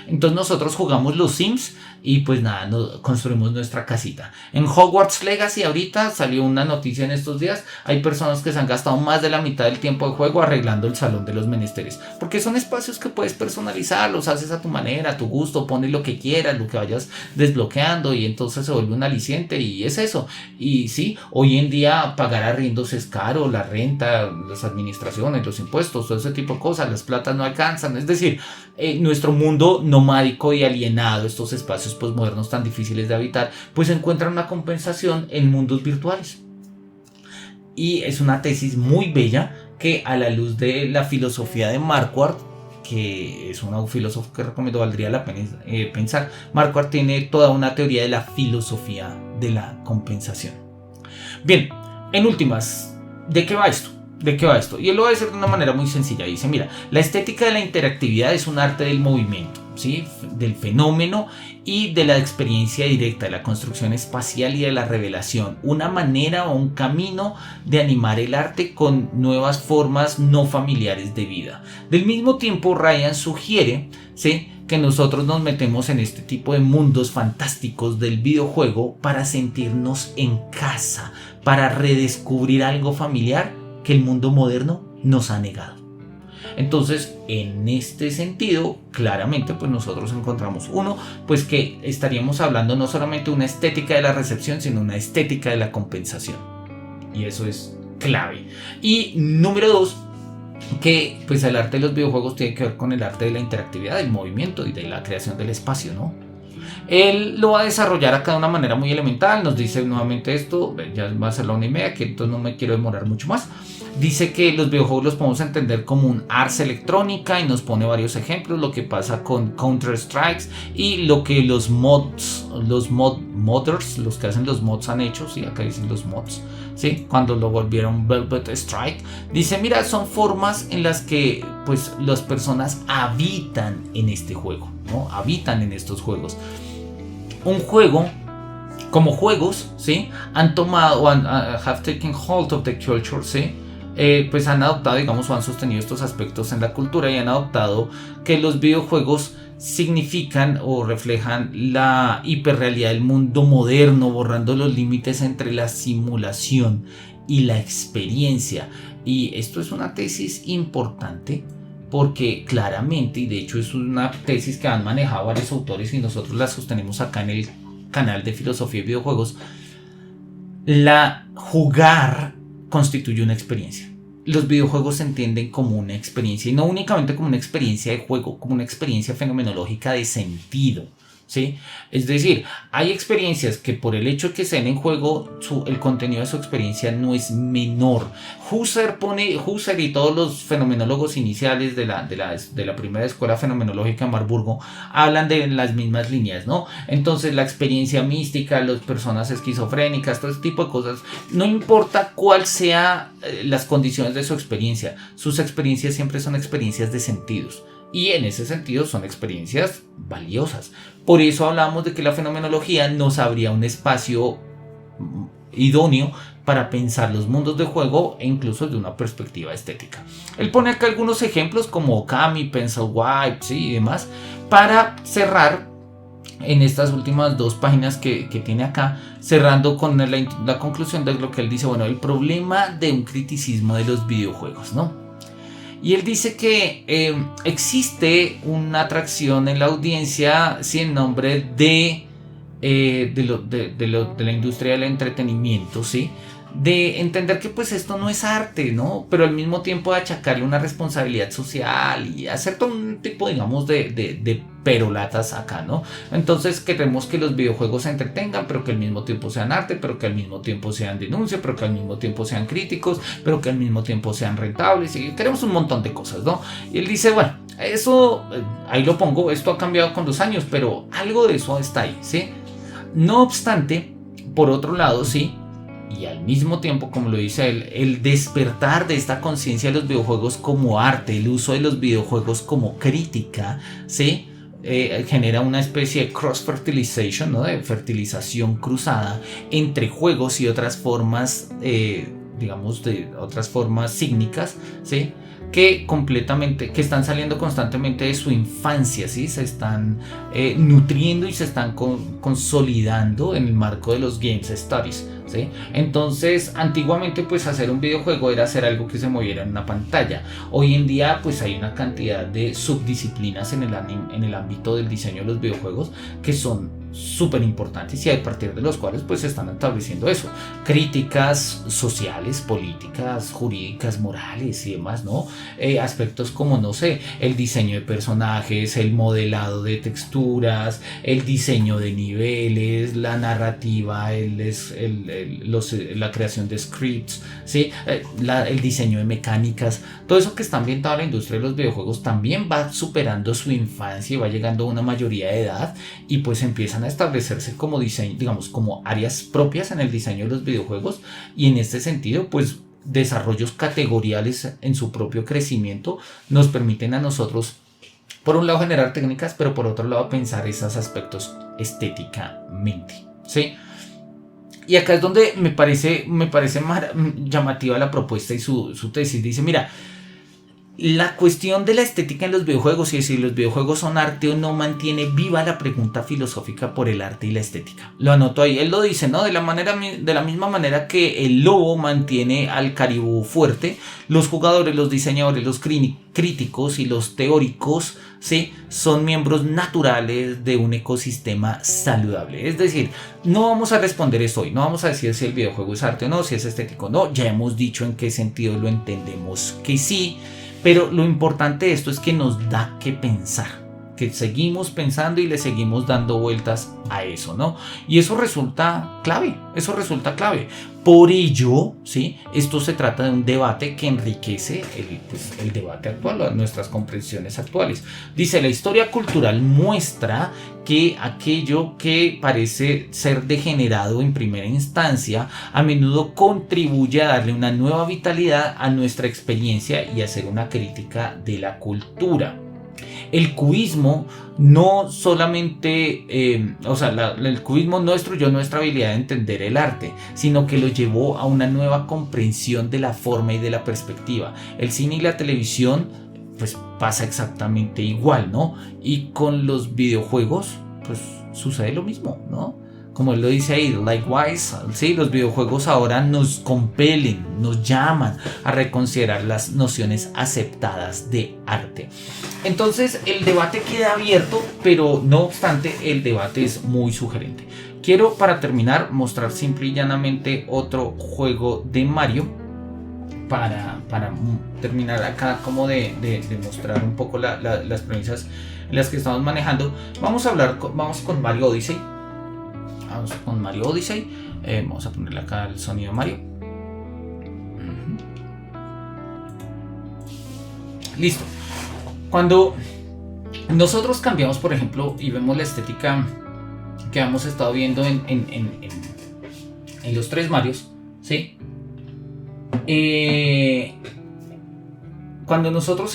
Speaker 1: Entonces nosotros jugamos los Sims y pues nada, construimos nuestra casita. En Hogwarts Legacy ahorita salió una noticia en estos días, hay personas que se han gastado más de la mitad del tiempo de juego arreglando el salón de los menesteres, porque son espacios que puedes personalizar, los haces a tu manera, a tu gusto, pones lo que quieras, lo que vayas desbloqueando y entonces se vuelve un aliciente y es eso. Y sí, hoy en día pagar arriendos es caro, la renta, las administraciones, los impuestos, todo ese tipo de cosas, las platas no alcanzan, es decir, nuestro mundo nomádico y alienado, estos espacios posmodernos tan difíciles de habitar, pues encuentran una compensación en mundos virtuales. Y es una tesis muy bella que, a la luz de la filosofía de Marquardt, que es un filósofo que recomiendo, valdría la pena pensar. Marquardt tiene toda una teoría de la filosofía de la compensación. Bien, en últimas, ¿de qué va esto? Y él lo va a decir de una manera muy sencilla. Dice, mira, la estética de la interactividad es un arte del movimiento, ¿sí? Del fenómeno y de la experiencia directa, de la construcción espacial y de la revelación. Una manera o un camino de animar el arte con nuevas formas no familiares de vida. Del mismo tiempo, Ryan sugiere, ¿sí?, que nosotros nos metemos en este tipo de mundos fantásticos del videojuego para sentirnos en casa, para redescubrir algo familiar que el mundo moderno nos ha negado. Entonces, en este sentido, claramente, pues nosotros encontramos pues que estaríamos hablando no solamente de una estética de la recepción, sino una estética de la compensación. Y eso es clave. Y número 2, que pues el arte de los videojuegos tiene que ver con el arte de la interactividad, del movimiento y de la creación del espacio, ¿no? Él lo va a desarrollar acá de una manera muy elemental. Nos dice nuevamente esto, ya va a ser la 1:30, que entonces no me quiero demorar mucho más. Dice que los videojuegos los podemos entender como un ars electrónica y nos pone varios ejemplos, lo que pasa con Counter-Strike y lo que los modders, los que hacen los mods han hecho, sí, acá dicen los mods, ¿sí? Cuando lo volvieron Velvet Strike. Dice, mira, son formas en las que pues las personas habitan en este juego, ¿no? Habitan en estos juegos. Un juego, como juegos, ¿sí?, han tomado o have taken hold of the culture, ¿sí?, pues han adoptado, digamos, o han sostenido estos aspectos en la cultura y han adoptado que los videojuegos significan o reflejan la hiperrealidad del mundo moderno, borrando los límites entre la simulación y la experiencia. Y esto es una tesis importante porque claramente, y de hecho es una tesis que han manejado varios autores y nosotros la sostenemos acá en el canal de Filosofía y Videojuegos, jugar constituye una experiencia. Los videojuegos se entienden como una experiencia y no únicamente como una experiencia de juego, como una experiencia fenomenológica de sentido, ¿sí? Es decir, hay experiencias que por el hecho de que sean en juego, el contenido de su experiencia no es menor. Husserl y todos los fenomenólogos iniciales de la primera escuela fenomenológica en Marburgo hablan de las mismas líneas, ¿no? Entonces la experiencia mística, las personas esquizofrénicas, todo ese tipo de cosas, no importa cuál sea las condiciones de su experiencia, sus experiencias siempre son experiencias de sentidos. Y en ese sentido son experiencias valiosas. Por eso hablamos de que la fenomenología nos abría un espacio idóneo para pensar los mundos de juego e incluso de una perspectiva estética. Él pone acá algunos ejemplos como Okami, Pencil Wipe, ¿sí?, y demás, para cerrar en estas últimas 2 páginas que tiene acá, cerrando con la conclusión de lo que él dice, bueno, el problema de un criticismo de los videojuegos, ¿no? Y él dice que existe una atracción en la audiencia, sí, en nombre de la industria del entretenimiento, ¿sí? De entender que pues esto no es arte, ¿no? Pero al mismo tiempo de achacarle una responsabilidad social y hacer todo un tipo, digamos, de perolatas acá, ¿no? Entonces queremos que los videojuegos se entretengan, pero que al mismo tiempo sean arte, pero que al mismo tiempo sean denuncia, pero que al mismo tiempo sean críticos, pero que al mismo tiempo sean rentables, y queremos un montón de cosas, ¿no? Y él dice, bueno, eso, ahí lo pongo, esto ha cambiado con los años, pero algo de eso está ahí, ¿sí? No obstante, por otro lado, sí, y al mismo tiempo, como lo dice él, el despertar de esta conciencia de los videojuegos como arte, el uso de los videojuegos como crítica, ¿sí? Genera una especie de cross-fertilization, ¿no? De fertilización cruzada entre juegos y otras formas, digamos, de otras formas sígnicas, ¿sí? Que están saliendo constantemente de su infancia, ¿sí? Se están nutriendo y se están consolidando en el marco de los Games Studies, ¿sí? Entonces, antiguamente pues hacer un videojuego era hacer algo que se moviera en una pantalla. Hoy en día pues hay una cantidad de subdisciplinas en el ámbito del diseño de los videojuegos que son súper importantes y a partir de los cuales pues se están estableciendo eso, críticas sociales, políticas, jurídicas, morales y demás, ¿no? Aspectos como, no sé, el diseño de personajes, el modelado de texturas, el diseño de niveles, la narrativa, la creación de scripts, ¿sí? El diseño de mecánicas, todo eso que está ambientado a la industria de los videojuegos también va superando su infancia y va llegando a una mayoría de edad y pues empiezan a establecerse como diseño, digamos, como áreas propias en el diseño de los videojuegos, y en este sentido pues desarrollos categoriales en su propio crecimiento nos permiten a nosotros por un lado generar técnicas, pero por otro lado pensar esos aspectos estéticamente, ¿sí? Y acá es donde me parece llamativa la propuesta y su tesis. Dice, mira, la cuestión de la estética en los videojuegos y si los videojuegos son arte o no mantiene viva la pregunta filosófica por el arte y la estética. Lo anoto ahí, él lo dice, ¿no? De la misma manera que el lobo mantiene al caribú fuerte, los jugadores, los diseñadores, los críticos y los teóricos, ¿sí? Son miembros naturales de un ecosistema saludable. Es decir, no vamos a responder eso hoy, no vamos a decir si el videojuego es arte o no, si es estético o no, ya hemos dicho en qué sentido lo entendemos que sí. Pero lo importante de esto es que nos da que pensar, que seguimos pensando y le seguimos dando vueltas a eso, ¿no? Y eso resulta clave, Por ello, ¿sí? Esto se trata de un debate que enriquece el debate actual, nuestras comprensiones actuales. Dice, la historia cultural muestra que aquello que parece ser degenerado en primera instancia, a menudo contribuye a darle una nueva vitalidad a nuestra experiencia y a hacer una crítica de la cultura. El cubismo no solamente, el cubismo no destruyó nuestra habilidad de entender el arte, sino que lo llevó a una nueva comprensión de la forma y de la perspectiva. El cine y la televisión, pues pasa exactamente igual, ¿no? Y con los videojuegos, pues sucede lo mismo, ¿no? Como él lo dice ahí, likewise, ¿sí? Los videojuegos ahora nos compelen, nos llaman a reconsiderar las nociones aceptadas de arte. Entonces el debate queda abierto, pero no obstante el debate es muy sugerente. Quiero para terminar mostrar simple y llanamente otro juego de Mario para terminar acá como de mostrar un poco las premisas en las que estamos manejando. Vamos con Mario Odyssey. Vamos con Mario Odyssey. Vamos a ponerle acá el sonido de Mario. Listo. Cuando nosotros cambiamos, por ejemplo, y vemos la estética que hemos estado viendo en los 3 Marios, ¿sí? Cuando nosotros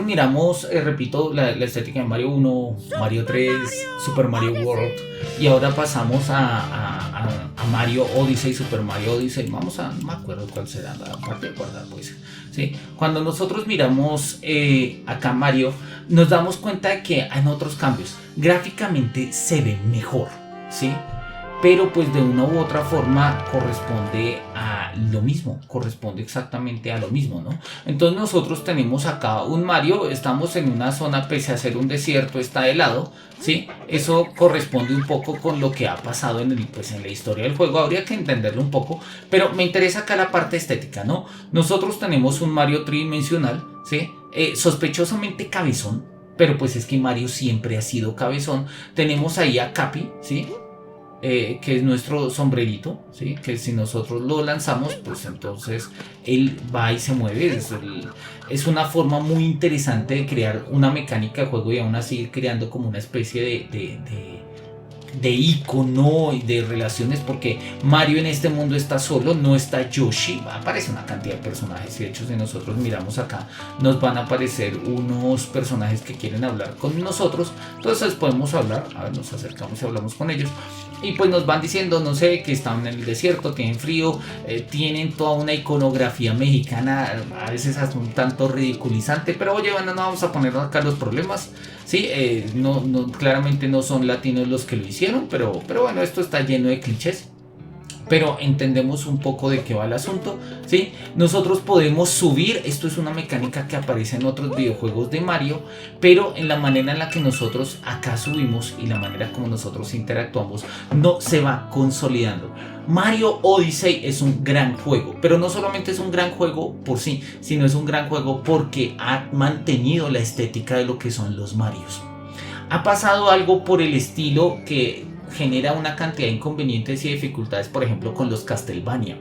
Speaker 1: miramos, repito, la estética de Mario 1, Mario 3, Super Mario World, y ahora pasamos a a Mario Odyssey, Super Mario Odyssey, no me acuerdo cuál será la parte de guardar, pues, ¿sí? Cuando nosotros miramos acá Mario, nos damos cuenta de que hay otros cambios. Gráficamente se ve mejor, ¿sí? Pero pues de una u otra forma corresponde a lo mismo, corresponde exactamente a lo mismo, ¿no? Entonces nosotros tenemos acá un Mario, estamos en una zona, pese a ser un desierto, está helado, ¿sí? Eso corresponde un poco con lo que ha pasado en la historia del juego, habría que entenderlo un poco, pero me interesa acá la parte estética, ¿no? Nosotros tenemos un Mario tridimensional, ¿sí? Sospechosamente cabezón, pero pues es que Mario siempre ha sido cabezón. Tenemos ahí a Cappy, ¿sí? Que es nuestro sombrerito, ¿sí? Que si nosotros lo lanzamos, pues entonces él va y se mueve. Es una forma muy interesante de crear una mecánica de juego y aún así ir creando como una especie de icono y de relaciones, porque Mario en este mundo está solo, no está Yoshi, aparece una cantidad de personajes y de hecho si nosotros miramos acá nos van a aparecer unos personajes que quieren hablar con nosotros, entonces podemos hablar, a ver, nos acercamos y hablamos con ellos y pues nos van diciendo, no sé, que están en el desierto, tienen frío, tienen toda una iconografía mexicana, a veces hasta un tanto ridiculizante, pero oye, bueno, no vamos a poner acá los problemas. Sí, claramente no son latinos los que lo hicieron, pero bueno, esto está lleno de clichés. Pero entendemos un poco de qué va el asunto, ¿sí? Nosotros podemos subir, esto es una mecánica que aparece en otros videojuegos de Mario, pero en la manera en la que nosotros acá subimos y la manera como nosotros interactuamos no se va consolidando. Mario Odyssey es un gran juego, pero no solamente es un gran juego por sí, sino es un gran juego porque ha mantenido la estética de lo que son los Marios. Ha pasado algo por el estilo que genera una cantidad de inconvenientes y dificultades, por ejemplo con los Castlevania.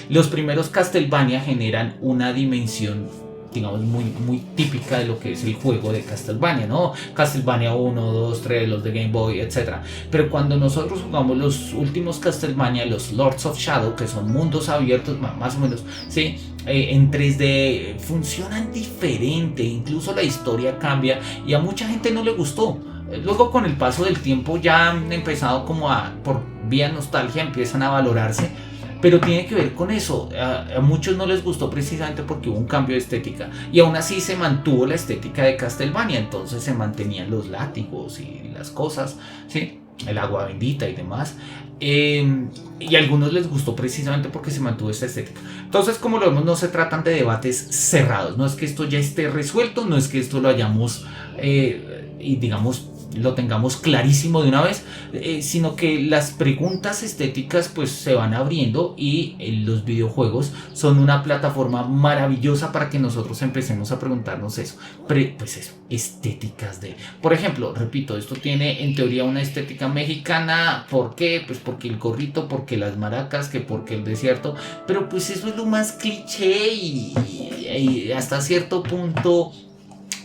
Speaker 1: Los primeros Castlevania generan una dimensión, digamos, muy típica de lo que es el juego de Castlevania, ¿no? Castlevania 1, 2, 3, los de Game Boy, etc. Pero cuando nosotros jugamos los últimos Castlevania, los Lords of Shadow, que son mundos abiertos, más o menos, ¿sí? En 3D, funcionan diferente, incluso la historia cambia y a mucha gente no le gustó. Luego con el paso del tiempo ya han empezado como por vía nostalgia, empiezan a valorarse, pero tiene que ver con eso. A muchos no les gustó precisamente porque hubo un cambio de estética y aún así se mantuvo la estética de Castlevania, entonces se mantenían los látigos y las cosas, ¿sí? El agua bendita y demás, y a algunos les gustó precisamente porque se mantuvo esta estética. Entonces, como lo vemos, no se tratan de debates cerrados, no es que esto ya esté resuelto, no es que esto lo hayamos y digamos lo tengamos clarísimo de una vez, sino que las preguntas estéticas pues se van abriendo y los videojuegos son una plataforma maravillosa para que nosotros empecemos a preguntarnos eso, pues eso, estéticas de, por ejemplo, repito, esto tiene en teoría una estética mexicana. ¿Por qué? Pues porque el gorrito, porque las maracas, que porque el desierto, pero pues eso es lo más cliché y hasta cierto punto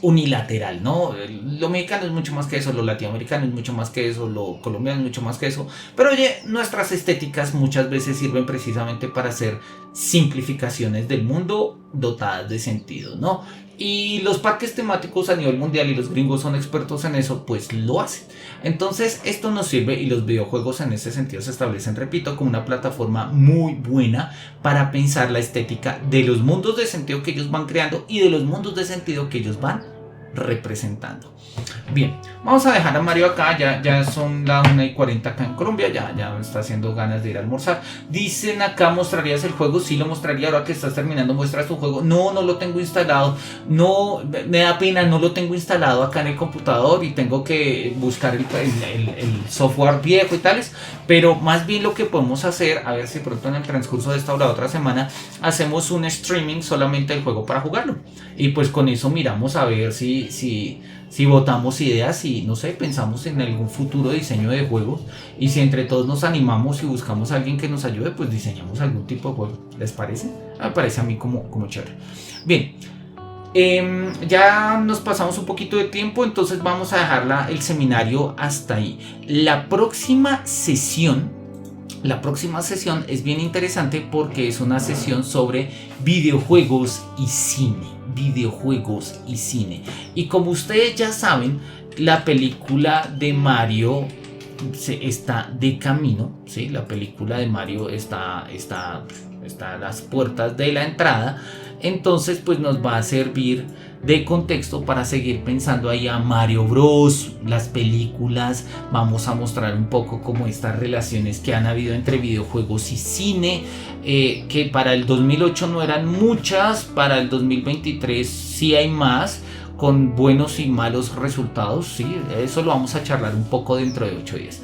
Speaker 1: unilateral, ¿no? Lo mexicano es mucho más que eso, lo latinoamericano es mucho más que eso, lo colombiano es mucho más que eso, pero oye, nuestras estéticas muchas veces sirven precisamente para hacer simplificaciones del mundo dotadas de sentido, ¿no? Y los parques temáticos a nivel mundial, y los gringos son expertos en eso, pues lo hacen. Entonces esto nos sirve y los videojuegos en ese sentido se establecen, repito, como una plataforma muy buena para pensar la estética de los mundos de sentido que ellos van creando y de los mundos de sentido que ellos van representando. Bien, vamos a dejar a Mario acá, ya son las 1:40 acá en Colombia, ya me está haciendo ganas de ir a almorzar. Dicen acá, ¿mostrarías el juego? Sí, lo mostraría. Ahora que estás terminando, ¿muestras tu juego? No lo tengo instalado, no, me da pena, no lo tengo instalado acá en el computador y tengo que buscar el software viejo y tales, pero más bien lo que podemos hacer, a ver si pronto en el transcurso de esta o la otra semana hacemos un streaming solamente del juego para jugarlo, y pues con eso miramos a ver si votamos ideas y no sé, pensamos en algún futuro diseño de juegos, y si entre todos nos animamos y buscamos a alguien que nos ayude, pues diseñamos algún tipo de juego. ¿Les parece? Me parece a mí como chévere. Bien, ya nos pasamos un poquito de tiempo, entonces vamos a dejar el seminario hasta ahí. La próxima sesión es bien interesante porque es una sesión sobre videojuegos y cine. Y como ustedes ya saben, la película de Mario está de camino, ¿sí? La película de Mario está a las puertas de la entrada. Entonces pues nos va a servir de contexto para seguir pensando ahí a Mario Bros, las películas. Vamos a mostrar un poco como estas relaciones que han habido entre videojuegos y cine, que para el 2008 no eran muchas, para el 2023 sí hay más, con buenos y malos resultados. Sí, eso lo vamos a charlar un poco dentro de 8 días.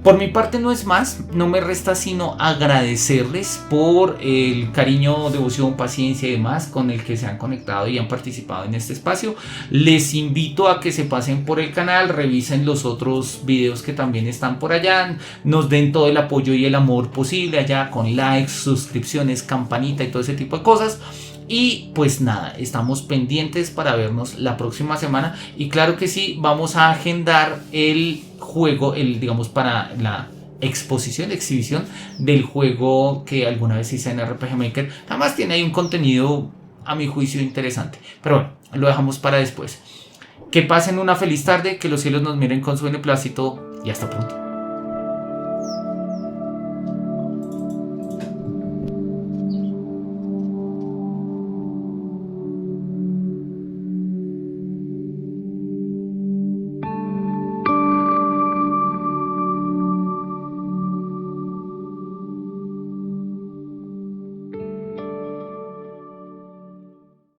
Speaker 1: Por mi parte no es más, no me resta sino agradecerles por el cariño, devoción, paciencia y demás con el que se han conectado y han participado en este espacio. Les invito a que se pasen por el canal, revisen los otros videos que también están por allá, nos den todo el apoyo y el amor posible allá con likes, suscripciones, campanita y todo ese tipo de cosas. Y pues nada, estamos pendientes para vernos la próxima semana. Y claro que sí, vamos a agendar el juego, digamos, para la exhibición del juego que alguna vez hice en RPG Maker. Además tiene ahí un contenido, a mi juicio, interesante. Pero bueno, lo dejamos para después. Que pasen una feliz tarde, que los cielos nos miren con su beneplácito y hasta pronto.